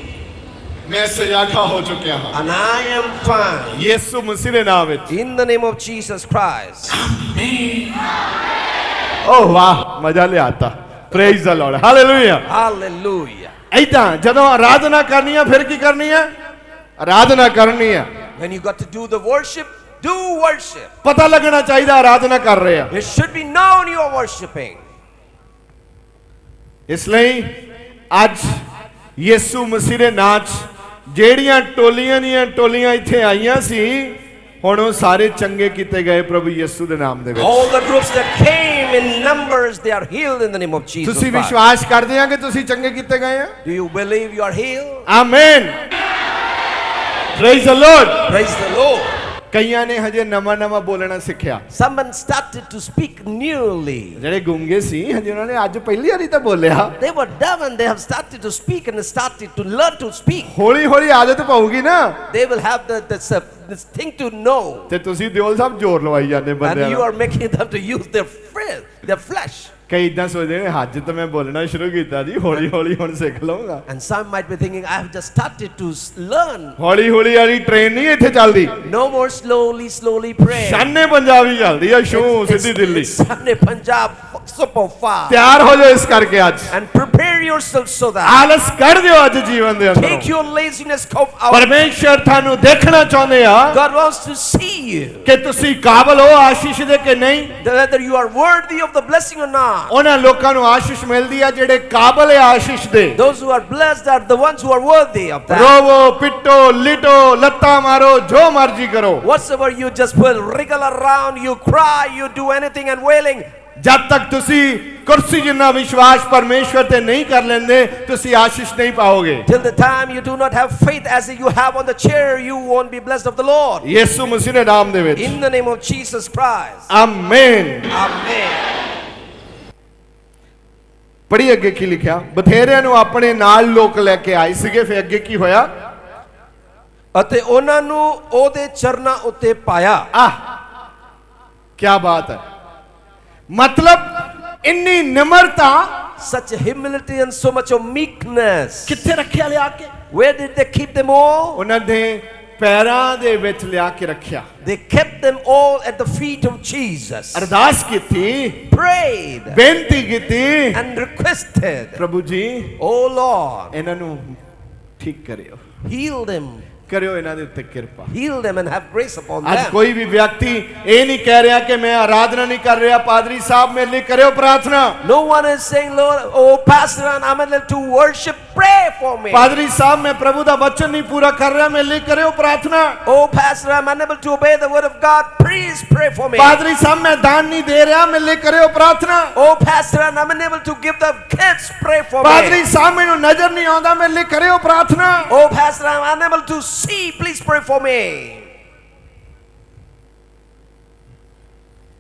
S1: ਮੈਂ ਸਜਾਖਾ ਹੋ ਚੁੱਕਿਆ ਹਾਂ
S2: and I am fine.
S1: ਯਿਸੂ ਮਸੀਹ ਦੇ ਨਾਮ ਵਿੱਚ
S2: In the name of Jesus Christ.
S1: ਓ ਵਾਹ ਮਜ਼ਾ ਲਿਆਤਾ praise the Lord hallelujah
S2: Hallelujah.
S1: ਐਦਾਂ ਜਦੋਂ ਆਰਾਧਨਾ ਕਰਨੀ ਆ ਫਿਰ ਕੀ ਕਰਨੀ ਆ ਆਰਾਧਨਾ ਕਰਨੀ ਆ
S2: When you got to do the worship, do worship.
S1: ਪਤਾ ਲੱਗਣਾ ਚਾਹੀਦਾ ਆਰਾਧਨਾ ਕਰ ਰਹੇ ਆ
S2: It should be known you are worshiping.
S1: ਇਸ ਲਈ ਅੱਜ ਯਿਸੂ ਮਸੀਹ ਦੇ ਨਾਂ 'ਚ ਜਿਹੜੀਆਂ ਟੋਲੀਆਂ ਦੀਆਂ ਟੋਲੀਆਂ ਇੱਥੇ ਆਈਆਂ ਸੀ ਹੁਣ ਉਹ ਸਾਰੇ ਚੰਗੇ ਕੀਤੇ ਗਏ ਪ੍ਰਭੂ ਯਿਸੂ ਦੇ ਨਾਮ ਦੇ ਵਿੱਚ
S2: All the groups that came in numbers, they are healed in the name of Jesus
S1: ਤੁਸੀਂ
S2: Christ.
S1: ਵਿਸ਼ਵਾਸ ਕਰਦੇ ਆ ਕਿ ਤੁਸੀਂ ਚੰਗੇ ਕੀਤੇ ਗਏ ਆ
S2: Do you believe you are healed?
S1: Amen praise the Lord
S2: Praise the Lord.
S1: ਕਈਆਂ ਨੇ ਹਜੇ ਨਵਾਂ ਬੋਲਣਾ ਸਿੱਖਿਆ
S2: Someone started to speak newly.
S1: ਜਿਹੜੇ ਗੁੰਗੇ ਸੀ ਹਜੇ ਉਹਨਾਂ ਨੇ ਅੱਜ ਪਹਿਲੀ ਵਾਰੀ ਤਾਂ ਬੋਲਿਆ
S2: They were dumb and they have started to speak and started to learn to speak.
S1: ਹੌਲੀ ਹੌਲੀ ਆਦਤ ਪਾਉਗੀ ਨਾ
S2: They will have this thing to know.
S1: ਤੇ ਤੁਸੀਂ ਦਿਓਲ ਸਾਹਿਬ ਜ਼ੋਰ ਲਵਾਈ ਜਾਂਦੇ ਬੰਦਿਆਂ
S2: And you
S1: ਨੂੰ
S2: are making them to use their flesh.
S1: ਕਈ ਇਦਾਂ ਸੋਚਦੇ ਨੇ ਅੱਜ ਤਾਂ ਮੈਂ ਬੋਲਣਾ ਸ਼ੁਰੂ ਕੀਤਾ ਜੀ ਹੌਲੀ ਹੌਲੀ ਹੁਣ ਸਿੱਖ ਲਵਾਂਗਾ
S2: And some might be thinking, I have just started to learn.
S1: ਹੌਲੀ ਹੌਲੀ ਵਾਲੀ ਟ੍ਰੇਨ ਨਹੀਂ ਇੱਥੇ ਚੱਲਦੀ
S2: No more slowly pray.
S1: Shane Punjabi ਚੱਲਦੀ ਆ ਸ਼ੂ ਸਿੱਧੀ Delhi
S2: Sunday Punjab super fast.
S1: ਤਿਆਰ ਹੋ ਜਾਓ ਇਸ ਕਰਕੇ ਅੱਜ
S2: And prepare yourself so that.
S1: ਆਲਸ ਕੱਢ ਦਿਓ ਅੱਜ ਜੀਵਨ ਦੇ ਅੰਦਰ
S2: Take your laziness out.
S1: ਪਰਮੇਸ਼ਰ ਤੁਹਾਨੂੰ ਦੇਖਣਾ ਚਾਹੁੰਦੇ ਆ
S2: God wants to see you.
S1: ਕਿ ਤੁਸੀਂ ਕਾਬਲ ਹੋ ਆਸ਼ੀਸ਼ ਦੇ ਕਿ ਨਹੀਂ
S2: Whether you are worthy of the blessing or not.
S1: ਉਹਨਾਂ ਲੋਕਾਂ ਨੂੰ ਆਸ਼ੀਸ਼ ਮਿਲਦੀ ਆ ਜਿਹੜੇ ਕਾਬਲ ਹੈ ਆਸ਼ੀਸ਼ ਦੇ
S2: Those who are blessed are the ones who are worthy of that.
S1: ਰੋਵੋ ਪਿੱਟੋ ਲਿਟੋ ਲੱਤਾਂ ਮਾਰੋ ਜੋ ਮਰਜ਼ੀ ਕਰੋ
S2: Whatsoever you just will wriggle around, you cry, you do anything and wailing.
S1: ਜਦ ਤੱਕ ਤੁਸੀਂ ਕੁਰਸੀ ਜਿੰਨਾ ਵਿਸ਼ਵਾਸ ਪਰਮੇਸ਼ਵਰ ਤੇ ਨਹੀਂ ਕਰ ਲੈਂਦੇ ਤੁਸੀਂ ਆਸ਼ੀਸ਼ ਨਹੀਂ ਪਾਓਗੇ
S2: Till the time you do not have faith as you have on the chair, you won't be blessed of the Lord.
S1: ਯਿਸੂ ਮਸੀਹ ਦੇ ਨਾਮ ਦੇ ਵਿੱਚ
S2: In the name of Jesus Christ.
S1: Amen
S2: Amen.
S1: ਪੜ੍ਹੀ ਅੱਗੇ ਕੀ ਲਿਖਿਆ ਬਥੇਰਿਆਂ ਨੂੰ ਆਪਣੇ ਨਾਲ ਲੋਕ ਲੈ ਕੇ ਆਏ ਸੀਗੇ ਫਿਰ ਅੱਗੇ ਕੀ ਹੋਇਆ
S2: ਅਤੇ ਉਹਨਾਂ ਨੂੰ ਉਹਦੇ ਚਰਨਾਂ ਉੱਤੇ ਪਾਇਆ
S1: ਆਹ ਕੀ ਬਾਤ ਹੈ ਮਤਲਬ ਇੰਨੀ ਨਿਮਰਤਾ
S2: such humility and so much of meekness.
S1: ਕਿੱਥੇ ਰੱਖਿਆ ਲਿਆ ਕੇ
S2: Where did they keep them all?
S1: ਉਹਨਾਂ ਦੇ ਪੈਰਾਂ ਦੇ ਵਿੱਚ ਲਿਆ ਕੇ ਰੱਖਿਆ
S2: They kept them all at the feet of Jesus.
S1: ਅਰਦਾਸ ਕੀਤੀ
S2: Prayed
S1: ਬੇਨਤੀ ਕੀਤੀ
S2: and requested,
S1: ਪ੍ਰਭੂ ਜੀ
S2: Oh Lord,
S1: ਇਹਨਾਂ ਨੂੰ ਠੀਕ ਕਰਿਓ
S2: heal them,
S1: ਕਰਿਓ ਇਹਨਾਂ ਦੇ ਉੱਤੇ ਕਿਰਪਾ।
S2: Heal them and have grace upon
S1: ਅੱਜ
S2: them.
S1: ਕੋਈ ਵੀ ਵਿਅਕਤੀ ਇਹ ਨਹੀਂ ਕਹਿ ਰਿਹਾ ਕਿ ਮੈਂ ਆਰਾਧਨਾ ਨਹੀਂ ਕਰ ਰਿਹਾ, ਪਾਦਰੀ ਸਾਹਿਬ ਮੇਰੇ ਲਈ ਕਰਿਓ ਪ੍ਰਾਰਥਨਾ।
S2: No one is saying, Lord, oh pastor, I'm unable to worship, pray for me.
S1: ਪਾਦਰੀ ਸਾਹਿਬ ਮੈਂ ਪ੍ਰਭੂ ਦਾ ਵਚਨ ਨਹੀਂ ਪੂਰਾ ਕਰ ਰਿਹਾ, ਮੇਰੇ ਲਈ ਕਰਿਓ ਪ੍ਰਾਰਥਨਾ।
S2: Oh pastor, I'm unable to obey the word of God, please pray for me.
S1: ਪਾਦਰੀ ਸਾਹਿਬ ਮੈਂ ਦਾਨ ਨਹੀਂ ਦੇ ਰਿਹਾ, ਮੇਰੇ ਲਈ ਕਰਿਓ ਪ੍ਰਾਰਥਨਾ।
S2: Oh pastor, I'm unable to give the kids, pray for me.
S1: ਪਾਦਰੀ ਸਾਹਿਬ ਮੈਨੂੰ ਨਜ਼ਰ ਨਹੀਂ ਆਉਂਦਾ, ਮੇਰੇ ਲਈ ਕਰਿਓ ਪ੍ਰਾਰਥਨਾ।
S2: Oh pastor, I'm unable to see, please pray for me.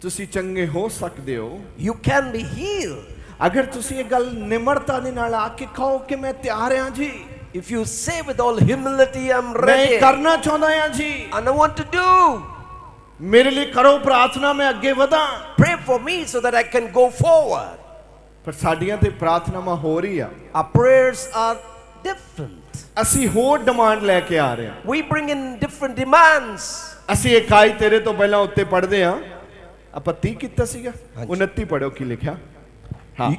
S1: ਤੁਸੀਂ ਚੰਗੇ ਹੋ ਸਕਦੇ ਹੋ
S2: You can be healed
S1: ਅਗਰ ਤੁਸੀਂ ਇਹ ਗੱਲ ਨਿਮਰਤਾ ਦੇ ਨਾਲ ਆ ਕੇ ਕਹੋ ਕਿ ਮੈਂ ਤਿਆਰ ਹਾਂ ਜੀ,
S2: if you say with all humility, I'm
S1: ਮੈਂ ਇਹ
S2: ready
S1: ਕਰਨਾ ਚਾਹੁੰਦਾ ਹਾਂ ਜੀ,
S2: and I want to do.
S1: ਮੇਰੇ ਲਈ ਕਰੋ ਪ੍ਰਾਰਥਨਾ, ਮੈਂ ਅੱਗੇ ਵਧਾਂ।
S2: Pray for me so that I can go forward.
S1: ਪਰ ਸਾਡੀਆਂ ਤੇ ਪ੍ਰਾਰਥਨਾਵਾਂ ਹੋ ਰਹੀ ਆ,
S2: Our prayers are different.
S1: ਅਸੀਂ ਹੋਰ ਡਿਮਾਂਡ ਲੈ ਕੇ ਆ ਰਹੇ ਹਾਂ।
S2: We bring in different demands.
S1: ਅਸੀਂ ਇਕਾਈ ਤੇਰੇ ਤੋਂ ਪਹਿਲਾਂ ਉੱਤੇ ਪੜ੍ਹਦੇ ਹਾਂ, ਆਪਾਂ 30 ਕੀਤਾ ਸੀਗਾ, 29 ਪੜ੍ਹੋ ਕੀ ਲਿਖਿਆ। ਹਾਂ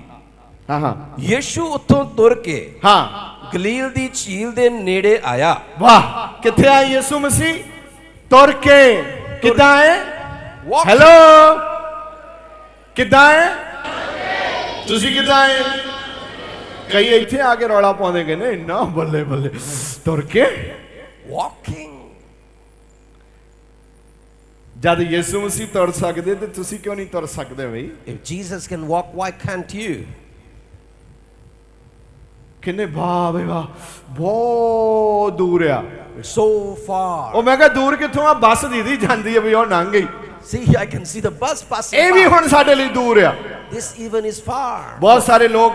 S1: ਹਾਂ ਹਾਂ
S2: ਯੀਸ਼ੂ ਉੱਥੋਂ ਤੁਰ ਕੇ
S1: ਹਾਂ
S2: ਗਲੀਲ ਦੀ ਝੀਲ ਦੇ ਨੇੜੇ ਆਇਆ।
S1: ਵਾਹ, ਕਿੱਥੇ ਆਇਆ ਯਿਸੂ ਮਸੀਹ? ਤੁਰ ਕੇ। ਕਿੱਦਾਂ ਹੈ?
S2: Walk.
S1: ਹੈਲੋ, ਕਿੱਦਾਂ ਹੈ? ਤੁਸੀਂ ਕਿੱਦਾਂ ਹੈ? ਕਈ ਇੱਥੇ ਆ ਕੇ ਰੌਲਾ ਪਾਉਂਦੇ ਕਹਿੰਦੇ ਇੰਨਾ ਬੱਲੇ ਬੱਲੇ ਤੁਰ ਕੇ।
S2: Walking.
S1: ਜਦ ਯਿਸੂ ਮਸੀਹ ਤੁਰ ਸਕਦੇ ਤੇ ਤੁਸੀਂ ਕਿਉਂ ਨਹੀਂ ਤੁਰ ਸਕਦੇ ਬਈ?
S2: If Jesus can walk, why can't you?
S1: ਕਿੰਨੇ ਵਾਹ ਬਈ ਵਾਹ, ਬਹੁਤ ਦੂਰ ਆ।
S2: So far.
S1: ਉਹ ਮੈਂ ਕਿਹਾ ਦੂਰ ਕਿੱਥੋਂ ਆ? ਬੱਸ ਦੀਦੀ ਜਾਂਦੀ ਆ ਵੀ ਉਹ ਲੰਘ ਗਈ।
S2: See, I can see the bus passing
S1: ਇਹ ਵੀ
S2: by.
S1: ਹੁਣ ਸਾਡੇ ਲਈ ਦੂਰ ਆ।
S2: This even is far.
S1: ਬਹੁਤ ਸਾਰੇ ਲੋਕ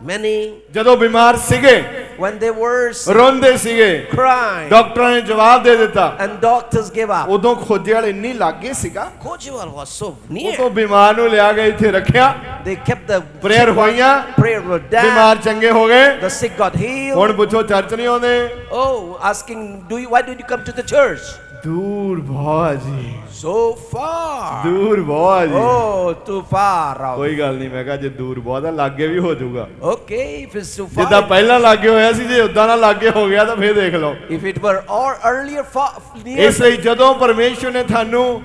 S2: Many,
S1: ਜਦੋਂ ਬਿਮਾਰ ਸੀਗੇ,
S2: when they were
S1: ਰੋਂਦੇ ਸੀਗੇ,
S2: crying
S1: ਡਾਕਟਰਾਂ ਨੇ ਜਵਾਬ ਦੇ ਦਿੱਤਾ।
S2: and doctors gave up.
S1: ਉਦੋਂ ਖੋਜੇ ਵਾਲੇ ਇੰਨੀ ਲਾਗੇ ਸੀਗਾ,
S2: Kojiwal was so
S1: ਉਦੋਂ
S2: near.
S1: ਬਿਮਾਰ ਨੂੰ ਲਿਆ ਕੇ ਇੱਥੇ ਰੱਖਿਆ,
S2: They kept the
S1: ਪ੍ਰੇਅਰ ਹੋਈਆਂ,
S2: prayer were done.
S1: ਬਿਮਾਰ ਚੰਗੇ ਹੋ ਗਏ।
S2: The sick got healed.
S1: ਹੁਣ ਪੁੱਛੋ ਚਰਚ ਨਹੀਂ ਆਉਂਦੇ?
S2: Oh, asking, why did you come to the church?
S1: ਦੂਰ ਬਹੁਤ ਜੀ,
S2: So far.
S1: ਦੂਰ ਬਹੁਤ ਜੀ।
S2: Oh, too far out.
S1: ਕੋਈ ਗੱਲ ਨਹੀਂ, ਮੈਂ ਕਿਹਾ ਜੇ ਦੂਰ ਬਹੁਤ ਆ ਲਾਗੇ ਵੀ ਹੋ ਜਾਊਗਾ।
S2: Okay, if it's too
S1: ਜਿੱਦਾਂ
S2: far.
S1: ਪਹਿਲਾਂ ਲਾਗੇ ਹੋਇਆ ਸੀ, ਜੇ ਉਦਾਂ ਨਾਲ ਲਾਗੇ ਹੋ ਗਿਆ ਤਾਂ ਫੇਰ ਦੇਖ ਲਓ।
S2: If it were or earlier far near.
S1: ਇਸ ਲਈ ਜਦੋਂ ਪਰਮੇਸ਼ਵਰ ਨੇ ਤੁਹਾਨੂੰ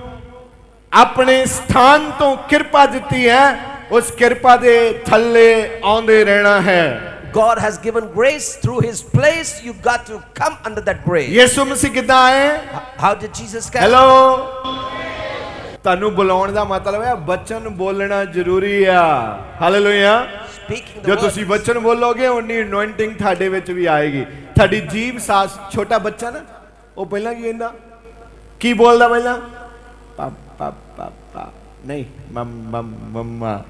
S1: ਆਪਣੇ ਸਥਾਨ ਤੋਂ ਕਿਰਪਾ ਦਿੱਤੀ ਹੈ, ਉਸ ਕਿਰਪਾ ਦੇ ਥੱਲੇ ਆਉਂਦੇ ਰਹਿਣਾ ਹੈ।
S2: God has given grace through his place. You got to come under that grace.
S1: ਯਿਸੂ ਮਸੀਹ ਕਿੱਦਾਂ ਆਏ?
S2: How did Jesus come?
S1: Hello, ਤੁਹਾਨੂੰ ਬੁਲਾਉਣ ਦਾ ਮਤਲਬ ਹੈ ਬਚਨ ਬੋਲਣਾ ਜ਼ਰੂਰੀ ਆ। ਹਾਲੇਲੂਇਆ।
S2: Speaking the
S1: ਜੇ
S2: word.
S1: ਤੁਸੀਂ ਬਚਨ ਬੋਲੋਗੇ ਉਨੀ ਅਨੋਇੰਟਿੰਗ ਤੁਹਾਡੇ ਵਿੱਚ ਵੀ ਆਏਗੀ। ਤੁਹਾਡੀ ਜੀਭ ਸਾਸ, ਛੋਟਾ ਬੱਚਾ ਨਾ, ਉਹ ਪਹਿਲਾਂ ਕੀ ਕਹਿੰਦਾ? ਕੀ ਬੋਲਦਾ ਪਹਿਲਾਂ? ਪਾਪਾ ਪਾਪਾ ਨਹੀਂ, ਮੰਮਾ।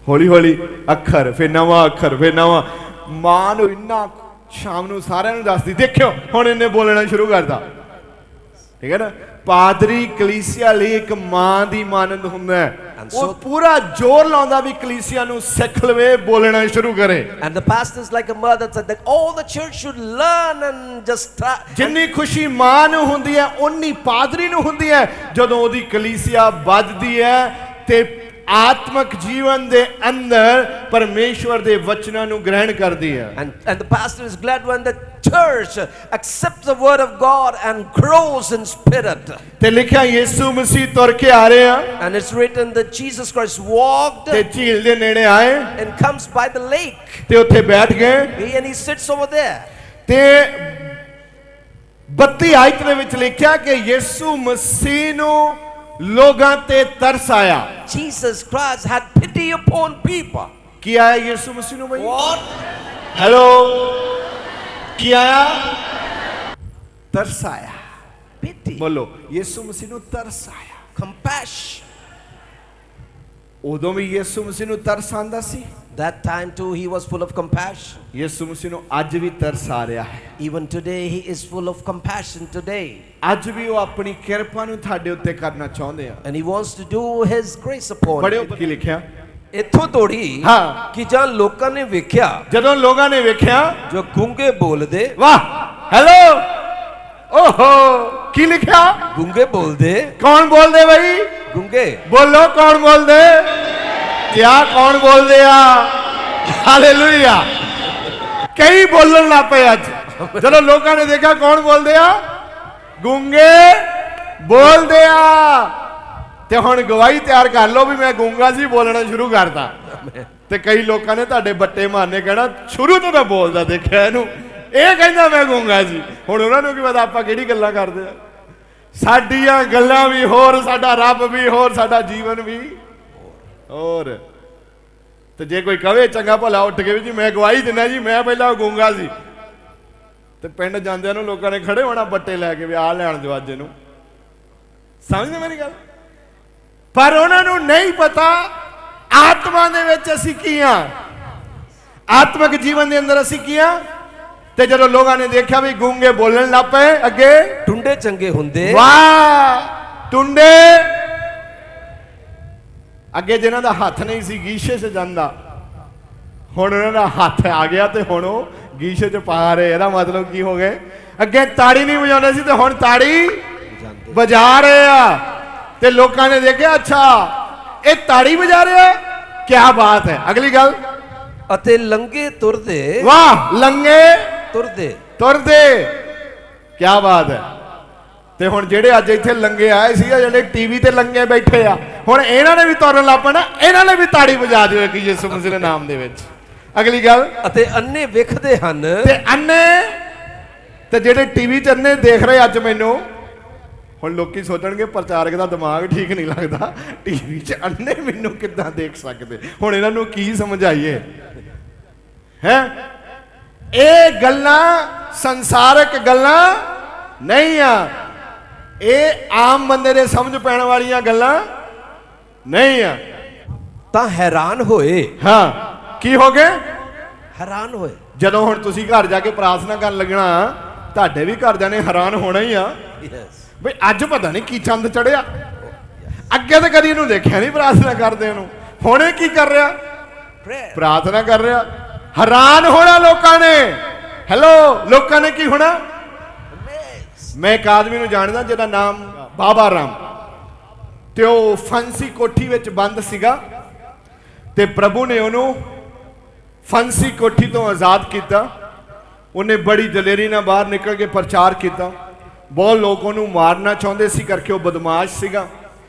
S1: ਹੌਲੀ ਹੌਲੀ ਅੱਖਰ, ਫਿਰ ਨਵਾਂ ਅੱਖਰ, ਫਿਰ ਨਵਾਂ। ਮਾਂ ਨੂੰ ਇੰਨਾ ਸ਼ਾਮ ਨੂੰ ਸਾਰਿਆਂ ਨੂੰ ਦੱਸਦੀ, ਦੇਖਿਓ ਹੁਣ ਇਹਨੇ ਬੋਲਣਾ ਸ਼ੁਰੂ ਕਰਤਾ। ਠੀਕ ਹੈ ਨਾ? ਪਾਦਰੀ ਕਲੀਸਿਆ ਲਈ ਇੱਕ ਮਾਂ ਦੀ ਮਾਨੰਦ ਹੁੰਦਾ ਹੈ। ਉਹ ਪੂਰਾ ਜ਼ੋਰ ਲਾਉਂਦਾ ਵੀ ਕਲੀਸਿਆ ਨੂੰ ਸਿੱਖ ਲਵੇ, ਬੋਲਣਾ ਸ਼ੁਰੂ ਕਰੇ।
S2: And the pastor is like a mother that all the church should learn and just try.
S1: ਜਿੰਨੀ ਖੁਸ਼ੀ ਮਾਂ ਨੂੰ ਹੁੰਦੀ ਹੈ ਓਨੀ ਪਾਦਰੀ ਨੂੰ ਹੁੰਦੀ ਹੈ ਜਦੋਂ ਉਹਦੀ ਕਲੀਸਿਆ ਵੱਧਦੀ ਹੈ ਤੇ ਆਤਮਿਕ ਜੀਵਨ ਦੇ ਅੰਦਰ ਪਰਮੇਸ਼ਵਰ ਦੇ ਵਚਨਾਂ ਨੂੰ ਗ੍ਰਹਿਣ ਕਰਦੀ ਹੈ।
S2: And the pastor is glad when the church accepts the word of God and grows in spirit.
S1: ਤੇ ਲਿਖਿਆ ਯਿਸੂ ਮਸੀਹ ਤੁਰ ਕੇ ਆ ਰਹੇ ਆ
S2: And it's written that Jesus Christ walked
S1: ਤੇ ਝੀਲ ਦੇ ਨੇੜੇ ਆਏ
S2: and comes by the lake.
S1: ਤੇ ਉੱਥੇ ਬੈਠ ਗਏ
S2: And he sits over there.
S1: ਤੇ 32 ਆਇਤ ਦੇ ਵਿੱਚ ਲਿਖਿਆ ਕਿ ਯਿਸੂ ਮਸੀਹ ਨੂੰ ਲੋਕਾਂ ਤੇ ਤਰਸ ਆਇਆ।
S2: Jesus Christ had pity upon people.
S1: ਕੀ ਆਇਆ ਯਿਸੂ ਮਸੀਹ ਨੂੰ ਬਈ?
S2: What?
S1: ਹੈਲੋ, ਕੀ ਆਇਆ? ਤਰਸ ਆਇਆ।
S2: Pity.
S1: ਬੋਲੋ, ਯਿਸੂ ਮਸੀਹ ਨੂੰ ਤਰਸ ਆਇਆ।
S2: Compassion.
S1: ਉਦੋਂ ਵੀ ਯਿਸੂ ਮਸੀਹ ਨੂੰ ਤਰਸ ਆਂਦਾ ਸੀ।
S2: That time too he was full of compassion.
S1: ਯਿਸੂ ਮਸੀਹ ਨੂੰ ਅੱਜ ਵੀ ਤਰਸ ਆ ਰਿਹਾ ਹੈ।
S2: Even today he is full of compassion today.
S1: ਅੱਜ ਵੀ ਉਹ ਆਪਣੀ ਕਿਰਪਾ ਨੂੰ ਤੁਹਾਡੇ ਉੱਤੇ ਕਰਨਾ ਚਾਹੁੰਦੇ ਆ।
S2: And he wants to do his grace upon
S1: ਪੜਿਓ
S2: you.
S1: ਕੀ ਲਿਖਿਆ?
S2: ਇੱਥੋਂ ਤੋੜੀ
S1: ਹਾਂ।
S2: ਕਿ ਜਾਂ ਲੋਕਾਂ ਨੇ ਵੇਖਿਆ
S1: ਜਦੋਂ ਲੋਕਾਂ ਨੇ ਵੇਖਿਆ,
S2: ਜੋ ਗੂੰਗੇ ਬੋਲਦੇ।
S1: ਵਾਹ, ਹੈਲੋ, ਓਹੋ, ਕੀ ਲਿਖਿਆ?
S2: ਗੂੰਗੇ ਬੋਲਦੇ।
S1: ਕੌਣ ਬੋਲਦੇ ਬਈ?
S2: ਗੂੰਗੇ।
S1: ਬੋਲੋ, ਕੌਣ ਬੋਲਦੇ? ਕਿਆ ਕੌਣ ਬੋਲਦੇ ਆ? ਹਾਲੇਲੂਇਆ। ਕਈ ਬੋਲਣ ਲੱਗ ਪਏ ਅੱਜ। ਜਦੋਂ ਲੋਕਾਂ ਨੇ ਦੇਖਿਆ ਕੌਣ ਬੋਲਦੇ ਆ, ਗੂੰਗੇ ਬੋਲਦੇ ਆ। ਤੇ ਹੁਣ ਗਵਾਹੀ ਤਿਆਰ ਕਰ ਲਓ ਵੀ ਮੈਂ ਗੂੰਗਾ ਸੀ, ਬੋਲਣਾ ਸ਼ੁਰੂ ਕਰਤਾ। ਤੇ ਕਈ ਲੋਕਾਂ ਨੇ ਤੁਹਾਡੇ ਬੱਟੇ ਮਾਰਨੇ, ਕਹਿਣਾ ਸ਼ੁਰੂ ਤੋਂ ਮੈਂ ਬੋਲਦਾ ਦੇਖਿਆ ਇਹਨੂੰ, ਇਹ ਕਹਿੰਦਾ ਮੈਂ ਗੂੰਗਾ ਸੀ। ਹੁਣ ਉਹਨਾਂ ਨੂੰ ਕੀ ਪਤਾ ਆਪਾਂ ਕਿਹੜੀ ਗੱਲਾਂ ਕਰਦੇ ਆ। ਸਾਡੀਆਂ ਗੱਲਾਂ ਵੀ ਹੋਰ, ਸਾਡਾ ਰੱਬ ਵੀ ਹੋਰ, ਸਾਡਾ ਜੀਵਨ ਵੀ ਹੋਰ। ਤੇ ਜੇ ਕੋਈ ਕਵੇ ਚੰਗਾ ਭਲਾ ਉੱਠ ਕੇ ਵੀ ਜੀ ਮੈਂ ਗਵਾਹੀ ਦਿੰਦਾ ਜੀ ਮੈਂ ਪਹਿਲਾਂ ਗੂੰਗਾ ਸੀ, ਤੇ ਪਿੰਡ ਜਾਂਦਿਆਂ ਨੂੰ ਲੋਕਾਂ ਨੇ ਖੜੇ ਹੋਣਾ ਬੱਟੇ ਲੈ ਕੇ ਵੀ ਆ ਲੈਣ ਦਿਓ ਅੱਜ ਇਹਨੂੰ। ਸਮਝਦੇ ਮੇਰੀ ਗੱਲ? ਪਰ ਉਹਨਾਂ ਨੂੰ ਨਹੀਂ ਪਤਾ ਆਤਮਾ ਦੇ ਵਿੱਚ ਅਸੀਂ ਕੀ ਆ, ਆਤਮਿਕ ਜੀਵਨ ਦੇ ਅੰਦਰ ਅਸੀਂ ਕੀ ਆ। ਤੇ ਜਦੋਂ ਲੋਕਾਂ ਨੇ ਦੇਖਿਆ ਵੀ ਗੂੰਗੇ ਬੋਲਣ ਲੱਗ ਪਏ, ਅੱਗੇ
S2: ਟੁੰਡੇ ਚੰਗੇ ਹੁੰਦੇ।
S1: ਵਾਹ, ਟੁੰਡੇ ਅੱਗੇ ਜਿਨ੍ਹਾਂ ਦਾ ਹੱਥ ਨਹੀਂ ਸੀ ਗੀਸ਼ੇ 'ਚ ਜਾਂਦਾ, ਹੁਣ ਉਹਨਾਂ ਦਾ ਹੱਥ ਆ ਗਿਆ ਤੇ ਹੁਣ ਉਹ ਗੀਸ਼ੇ 'ਚ ਪਾ ਰਹੇ। ਇਹਦਾ ਮਤਲਬ ਕੀ ਹੋ ਗਏ? ਅੱਗੇ ਤਾੜੀ ਨਹੀਂ ਵਜਾਉਂਦੇ ਸੀ ਤੇ ਹੁਣ ਤਾੜੀ ਵਜਾ ਰਹੇ ਆ। ਤੇ ਲੋਕਾਂ ਨੇ ਦੇਖਿਆ ਅੱਛਾ ਇਹ ਤਾੜੀ ਵਜਾ ਰਿਹਾ, ਕੀ ਬਾਤ ਹੈ। ਅਗਲੀ ਗੱਲ,
S2: ਅਤੇ ਲੰਗੇ ਤੁਰਦੇ।
S1: ਵਾਹ, ਲੰਗੇ
S2: ਤੁਰਦੇ
S1: ਤੁਰਦੇ, ਕੀ ਬਾਤ ਹੈ। ਤੇ ਹੁਣ ਜਿਹੜੇ ਅੱਜ ਇੱਥੇ ਲੰਗੇ ਆਏ ਸੀ, ਜਿਹੜੇ ਟੀਵੀ ਤੇ ਲੰਗੇ ਬੈਠੇ ਆ, ਹੁਣ ਇਹਨਾਂ ਨੇ ਵੀ ਤੁਰਨ ਲੱਗ ਪੈਣਾ, ਇਹਨਾਂ ਨੇ ਵੀ ਤਾੜੀ ਵਜਾ ਦਿਓ ਕਿ ਯਿਸੂ ਮਸੀਹ ਦੇ ਨਾਮ ਦੇ ਵਿੱਚ। ਅਗਲੀ ਗੱਲ,
S2: ਅਤੇ ਅੰਨੇ ਵੇਖਦੇ ਹਨ।
S1: ਤੇ ਅੰਨੇ, ਤੇ ਜਿਹੜੇ ਟੀਵੀ 'ਚ ਅੰਨੇ ਦੇਖ ਰਹੇ ਅੱਜ ਮੈਨੂੰ, ਹੁਣ ਲੋਕੀ ਸੋਚਣਗੇ ਪ੍ਰਚਾਰਕ ਦਾ ਦਿਮਾਗ ਠੀਕ ਨਹੀਂ ਲੱਗਦਾ, ਟੀਵੀ 'ਚ ਅੰਨੇ ਮੈਨੂੰ ਕਿੱਦਾਂ ਦੇਖ ਸਕਦੇ। ਹੁਣ ਇਹਨਾਂ ਨੂੰ ਕੀ ਸਮਝਾਈਏ ਹੈ? ਇਹ ਗੱਲਾਂ ਸੰਸਾਰਕ ਗੱਲਾਂ ਨਹੀਂ ਆ, ਇਹ ਆਮ ਬੰਦੇ ਦੇ ਸਮਝ ਪੈਣ ਵਾਲੀਆਂ ਗੱਲਾਂ ਨਹੀਂ ਆ।
S2: ਤਾਂ ਹੈਰਾਨ ਹੋਏ।
S1: ਹਾਂ, ਕੀ ਹੋ ਗਏ?
S2: ਹੈਰਾਨ ਹੋਏ।
S1: ਜਦੋਂ ਹੁਣ ਤੁਸੀਂ ਘਰ ਜਾ ਕੇ ਪ੍ਰਾਰਥਨਾ ਕਰਨ ਲੱਗਣਾ, ਤੁਹਾਡੇ ਵੀ ਘਰਦਿਆਂ ਨੇ ਹੈਰਾਨ ਹੋਣਾ ਹੀ ਆ ਬਈ ਅੱਜ ਪਤਾ ਨਹੀਂ ਕੀ ਚੰਦ ਚੜਿਆ। ਅੱਗੇ ਤਾਂ ਕਦੀ ਇਹਨੂੰ ਦੇਖਿਆ ਨਹੀਂ ਪ੍ਰਾਰਥਨਾ ਕਰਦੇ ਨੂੰ, ਹੁਣ ਇਹ ਕੀ ਕਰ ਰਿਹਾ? ਪ੍ਰਾਰਥਨਾ ਕਰ ਰਿਹਾ। ਹੈਰਾਨ ਹੋਣਾ ਲੋਕਾਂ ਨੇ। ਹੈਲੋ, ਲੋਕਾਂ ਨੇ ਕੀ ਹੋਣਾ? ਮੈਂ ਇੱਕ ਆਦਮੀ ਨੂੰ ਜਾਣਦਾ ਜਿਹਦਾ ਨਾਮ ਬਾਬਾ ਰਾਮ, ਤੇ ਉਹ ਫਾਂਸੀ ਕੋਠੀ ਵਿੱਚ ਬੰਦ ਸੀਗਾ, ਤੇ ਪ੍ਰਭੂ ਨੇ ਉਹਨੂੰ ਫਾਂਸੀ ਕੋਠੀ ਤੋਂ ਆਜ਼ਾਦ ਕੀਤਾ। ਉਹਨੇ ਬੜੀ ਦਲੇਰੀ ਨਾਲ ਬਾਹਰ ਨਿਕਲ ਕੇ ਪ੍ਰਚਾਰ ਕੀਤਾ। ਬਹੁਤ ਲੋਕ ਉਹਨੂੰ ਮਾਰਨਾ ਚਾਹੁੰਦੇ ਸੀ ਕਰਕੇ ਉਹ ਬਦਮਾਸ਼ ਸੀਗਾ।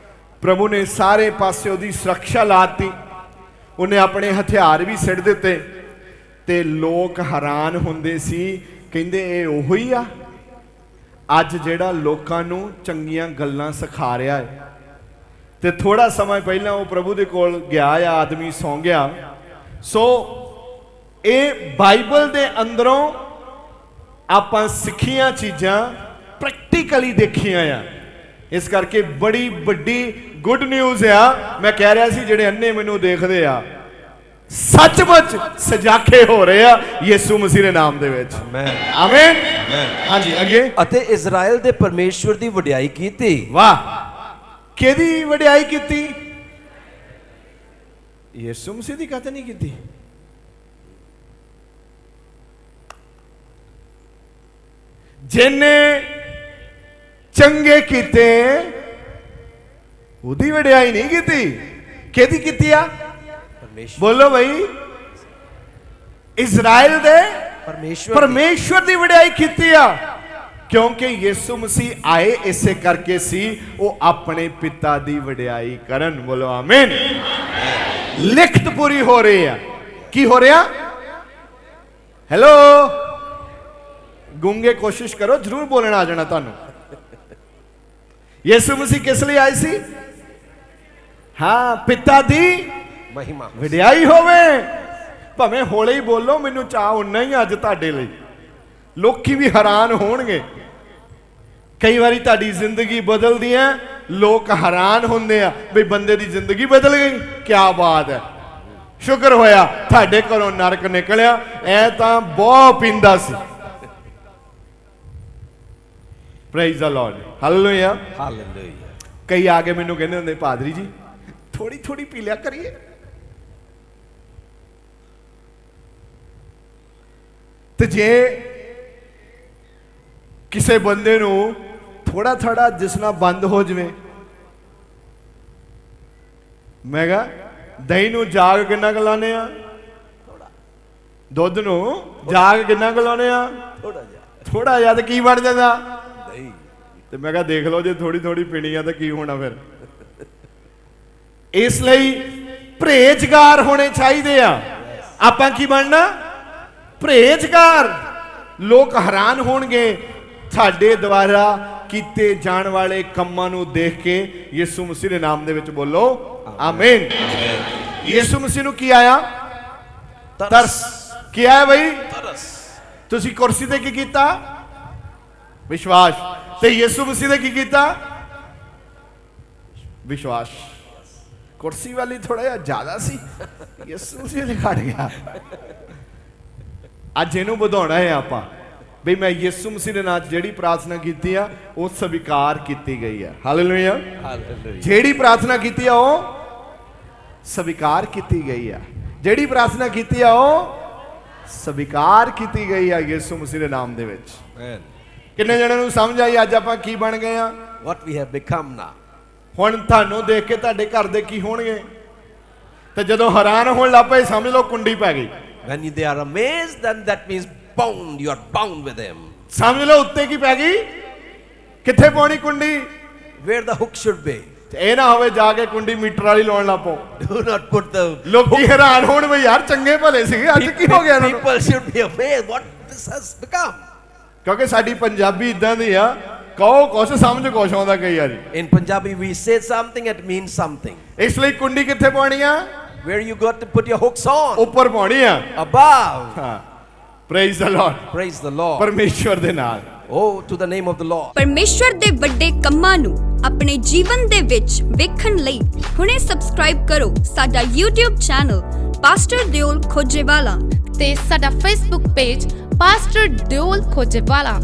S1: ਪ੍ਰਭੂ ਨੇ ਸਾਰੇ ਪਾਸੇ ਉਹਦੀ ਸੁਰੱਖਿਆ ਲਾਤੀ। ਉਹਨੇ ਆਪਣੇ ਹਥਿਆਰ ਵੀ ਸਿੱਟ ਦਿੱਤੇ ਤੇ ਲੋਕ ਹੈਰਾਨ ਹੁੰਦੇ ਸੀ, ਕਹਿੰਦੇ ਇਹ ਉਹੀ ਆ ਅੱਜ ਜਿਹੜਾ ਲੋਕਾਂ ਨੂੰ ਚੰਗੀਆਂ ਗੱਲਾਂ ਸਿਖਾ ਰਿਹਾ ਹੈ। ਤੇ ਥੋੜਾ ਸਮਾਂ ਪਹਿਲਾਂ ਉਹ ਪ੍ਰਭੂ ਦੇ ਕੋਲ ਗਿਆ ਆ ਆਦਮੀ, ਸੌਂ ਗਿਆ। ਸੋ ਇਹ ਬਾਈਬਲ ਦੇ ਅੰਦਰੋਂ ਆਪਾਂ ਸਿੱਖੀਆਂ ਚੀਜ਼ਾਂ ਪ੍ਰੈਕਟੀਕਲੀ ਦੇਖੀਆਂ ਆ, ਇਸ ਕਰਕੇ ਬੜੀ ਵੱਡੀ ਗੁੱਡ ਨਿਊਜ਼ ਆ। ਮੈਂ ਕਹਿ ਰਿਹਾ ਸੀ ਜਿਹੜੇ ਅੰਨੇ ਮੈਨੂੰ ਦੇਖਦੇ ਆ ਸੱਚਮੁੱਚ ਸਜਾਖੇ ਹੋ ਰਹੇ ਆ ਯਿਸੂ ਮਸੀਹ ਦੇ ਨਾਮ ਦੇ ਵਿੱਚ। ਆਮੀਨ। ਹਾਂਜੀ, ਅੱਗੇ।
S2: ਅਤੇ ਇਜ਼ਰਾਈਲ ਦੇ ਪਰਮੇਸ਼ਵਰ ਦੀ ਵਡਿਆਈ ਕੀਤੀ।
S1: ਵਾਹ, ਕਿਹਦੀ ਵਡਿਆਈ ਕੀਤੀ? ਯਿਸੂ ਮਸੀਹ ਦੀ ਕਦੇ ਨਹੀਂ ਕੀਤੀ। ਜਿਨੇ ਚੰਗੇ ਕੀਤੇ ਉਹਦੀ ਵਡਿਆਈ ਨਹੀਂ ਕੀਤੀ। ਕਿਹਦੀ ਕੀਤੀ ਆ? ਬੋਲੋ ਭਾਈ। ਇਜ਼ਰਾइल ਦੇ ਪਰਮੇਸ਼ਵਰ ਦੀ ਵਡਿਆਈ ਕੀਤੀ ਆ, ਕਿਉਂਕਿ ਯਿਸੂ ਮਸੀਹ ਆਏ ਇਸੇ ਕਰਕੇ ਸੀ ਉਹ ਆਪਣੇ ਪਿਤਾ ਦੀ ਵਡਿਆਈ ਕਰਨ। ਬੋਲੋ ਆਮੀਨ। ਲਿਖਤ ਪੂਰੀ ਹੋ ਰਹੀ ਆ। ਕੀ ਹੋ ਰਿਹਾ? ਹੈਲੋ, ਗੂੰਗੇ ਕੋਸ਼ਿਸ਼ ਕਰੋ, ਜਰੂਰ ਬੋਲਣਾ ਆ ਜਾਣਾ ਤੁਹਾਨੂੰ। ਯਿਸੂ ਮਸੀਹ ਕਿਸ ਲਈ ਆਏ ਸੀ? ਹਾਂ, ਪਿਤਾ ਦੀ
S2: ਮਹਿਮਾ
S1: ਵਡਿਆਈ ਹੋਵੇ। ਭਾਵੇਂ ਹੌਲੇ ਹੀ ਬੋਲੋ, ਮੈਨੂੰ ਚਾਹ ਉਨਾ ਹੀ ਅੱਜ ਤੁਹਾਡੇ ਲਈ। ਲੋਕੀ ਵੀ ਹੈਰਾਨ ਹੋਣਗੇ। ਕਈ ਵਾਰੀ ਤੁਹਾਡੀ ਜ਼ਿੰਦਗੀ ਬਦਲਦੀ ਹੈ, ਲੋਕ ਹੈਰਾਨ ਹੁੰਦੇ ਆ ਵੀ ਬੰਦੇ ਦੀ ਜ਼ਿੰਦਗੀ ਬਦਲ ਗਈ। ਕੀ ਬਾਤ ਹੈ, ਸ਼ੁਕਰ ਹੋਇਆ ਤੁਹਾਡੇ ਘਰੋਂ ਨਰਕ ਨਿਕਲਿਆ। ਐ ਤਾਂ ਬਹੁਤ ਪੀਂਦਾ ਸੀ। Praise the Lord, hallelujah
S2: hallelujah.
S1: ਕਈ ਆ ਕੇ ਮੈਨੂੰ ਕਹਿੰਦੇ ਹੁੰਦੇ, ਪਾਦਰੀ ਜੀ ਥੋੜੀ ਥੋੜੀ ਪੀ ਲਿਆ ਕਰੀਏ। ਤੇ ਜੇ ਕਿਸੇ ਬੰਦੇ ਨੂੰ ਥੋੜਾ ਥੋੜਾ ਜਿਸਨਾ ਬੰਦ ਹੋ ਜਵੇ, ਮੈਂ ਕਿਹਾ ਦਹੀਂ ਨੂੰ ਜਾਗ ਕਿੰਨਾ ਕੁ ਲਾਉਂਦੇ ਆ, ਦੁੱਧ ਨੂੰ ਜਾਗ ਕਿੰਨਾ ਕੁ ਲਾਉਂਦੇ ਆ,
S2: ਥੋੜਾ ਜਿਹਾ।
S1: ਥੋੜਾ ਜਿਹਾ ਤੇ ਕੀ ਬਣ ਜਾਂਦਾ
S2: ਨਹੀਂ।
S1: ਤੇ ਮੈਂ ਕਿਹਾ ਦੇਖ ਲਓ ਜੇ ਥੋੜੀ ਥੋੜੀ ਪੀਣੀ ਆ ਤਾਂ ਕੀ ਹੋਣਾ ਫਿਰ। ਇਸ ਲਈ ਪਰਹੇਜ਼ਗਾਰ ਹੋਣੇ ਚਾਹੀਦੇ ਆ। ਆਪਾਂ ਕੀ ਬਣਨਾ? ਪਰਹੇਜ਼ਗਾਰ। ਲੋਕ ਹੈਰਾਨ ਹੋਣਗੇ ਸਾਡੇ ਦੁਆਰਾ ਕੀਤੇ ਜਾਣ ਵਾਲੇ ਕੰਮਾਂ ਨੂੰ ਦੇਖ ਕੇ। ਯਿਸੂ ਮਸੀਹ ਦੇ ਨਾਮ ਦੇ ਵਿੱਚ ਬੋਲੋ ਆਮੀਨ। ਯਿਸੂ ਮਸੀਹ ਨੂੰ ਕੀ ਆਇਆ? ਤਰਸ। ਕੀ ਆਇਆ ਬਈ?
S2: ਤਰਸ। ਤੁਸੀਂ
S1: ਕੁਰਸੀ ਤੇ ਕੀ ਕੀਤਾ? ਵਿਸ਼ਵਾਸ। ਤੇ ਯਿਸੂ ਮਸੀਹ ਨੇ ਕੀ ਕੀਤਾ? ਵਿਸ਼ਵਾਸ। ਕੁਰਸੀ ਵਾਲੀ ਥੋੜਾ ਜਿਹਾ ਜ਼ਿਆਦਾ ਸੀ, ਯਿਸੂ ਮਸੀਹ ਨੇ ਘਟ ਗਿਆ। ਅੱਜ ਇਹਨੂੰ ਵਧਾਉਣਾ ਹੈ ਆਪਾਂ ਵੀ ਮੈਂ ਯਿਸੂ ਮਸੀਹ ਦੇ ਨਾਮ 'ਚ ਜਿਹੜੀ ਪ੍ਰਾਰਥਨਾ ਕੀਤੀ ਆ ਉਹ ਸਵੀਕਾਰ ਕੀਤੀ ਗਈ ਆ। ਹਾਲੇਲੂਇਆ। ਜਿਹੜੀ ਪ੍ਰਾਰਥਨਾ ਕੀਤੀ ਆ ਉਹ ਸਵੀਕਾਰ ਕੀਤੀ ਗਈ ਆ। ਜਿਹੜੀ ਪ੍ਰਾਰਥਨਾ ਕੀਤੀ ਆ ਉਹ ਸਵੀਕਾਰ ਕੀਤੀ ਗਈ ਆ ਯਿਸੂ ਮਸੀਹ ਦੇ ਨਾਮ ਦੇ ਵਿੱਚ। ਕਿੰਨੇ ਜਣਿਆਂ ਨੂੰ ਸਮਝ ਆਈ ਅੱਜ ਆਪਾਂ ਕੀ ਬਣ ਗਏ ਆ?
S2: What we have become now.
S1: ਹੁਣ ਤੁਹਾਨੂੰ ਦੇਖ ਕੇ ਤੁਹਾਡੇ ਘਰ ਦੇ ਕੀ ਹੋਣਗੇ? ਤੇ ਜਦੋਂ ਹੈਰਾਨ ਹੋਣ ਲੱਗ ਪਏ ਸਮਝ ਲਓ ਕੁੰਡੀ ਪੈ ਗਈ।
S2: When they are amazed, then that means bound. You are bound with them.
S1: ਸਮਝ ਲਓ ਉੱਤੇ ਕੀ ਪੈ ਗਈ? ਕਿੱਥੇ ਪਾਉਣੀ ਕੁੰਡੀ?
S2: Where the hook should be.
S1: ਇਹ ਨਾ ਹੋਵੇ ਜਾ ਕੇ ਕੁੰਡੀ ਮੀਟਰ ਵਾਲੀ ਲਾਉਣ ਲੱਗ ਪਓ।
S2: Do not put the.
S1: ਲੋਕੀ ਹੈਰਾਨ ਹੋਣ ਵੀ ਯਾਰ ਚੰਗੇ ਭਲੇ ਸੀਗੇ ਅੱਜ ਕੀ ਹੋ ਗਿਆ ਇਹਨਾਂ ਨੂੰ?
S2: People should be amazed what this has become.
S1: ਕਿਉਂਕਿ ਸਾਡੀ ਪੰਜਾਬੀ ਇਦਾਂ ਦੀ ਆ, ਕਹੋ ਕੁਛ ਸਮਝ ਕੁਛ ਆਉਂਦਾ ਕਈ ਵਾਰੀ।
S2: In Punjabi we say something, it means something.
S1: ਇਸ ਲਈ ਕੁੰਡੀ ਕਿੱਥੇ ਪਾਉਣੀ ਆ?
S2: Where you got to put your hooks on.
S1: ਉੱਪਰ ਪਾਉਣੀ ਆ।
S2: Above.
S1: ਹਾਂ। Praise the Lord.
S2: Praise the Lord.
S1: ਪਰਮੇਸ਼ਵਰ ਦੇ ਨਾਲ।
S2: Oh, to the name of the Lord.
S3: ਪਰਮੇਸ਼ਵਰ ਦੇ ਵੱਡੇ ਕੰਮਾਂ ਨੂੰ ਆਪਣੇ ਜੀਵਨ ਦੇ ਵਿੱਚ ਵੇਖਣ ਲਈ ਹੁਣੇ ਸਬਸਕ੍ਰਾਈਬ ਕਰੋ ਸਾਡਾ YouTube ਚੈਨਲ ਪਾਸਟਰ ਦਿਓਲ ਖੋਜੇਵਾਲਾ
S4: ਤੇ ਸਾਡਾ ਫੇਸਬੁੱਕ ਪੇਜ ਪਾਸਟਰ ਦਿਓਲ ਖੋਜੇਵਾਲਾ।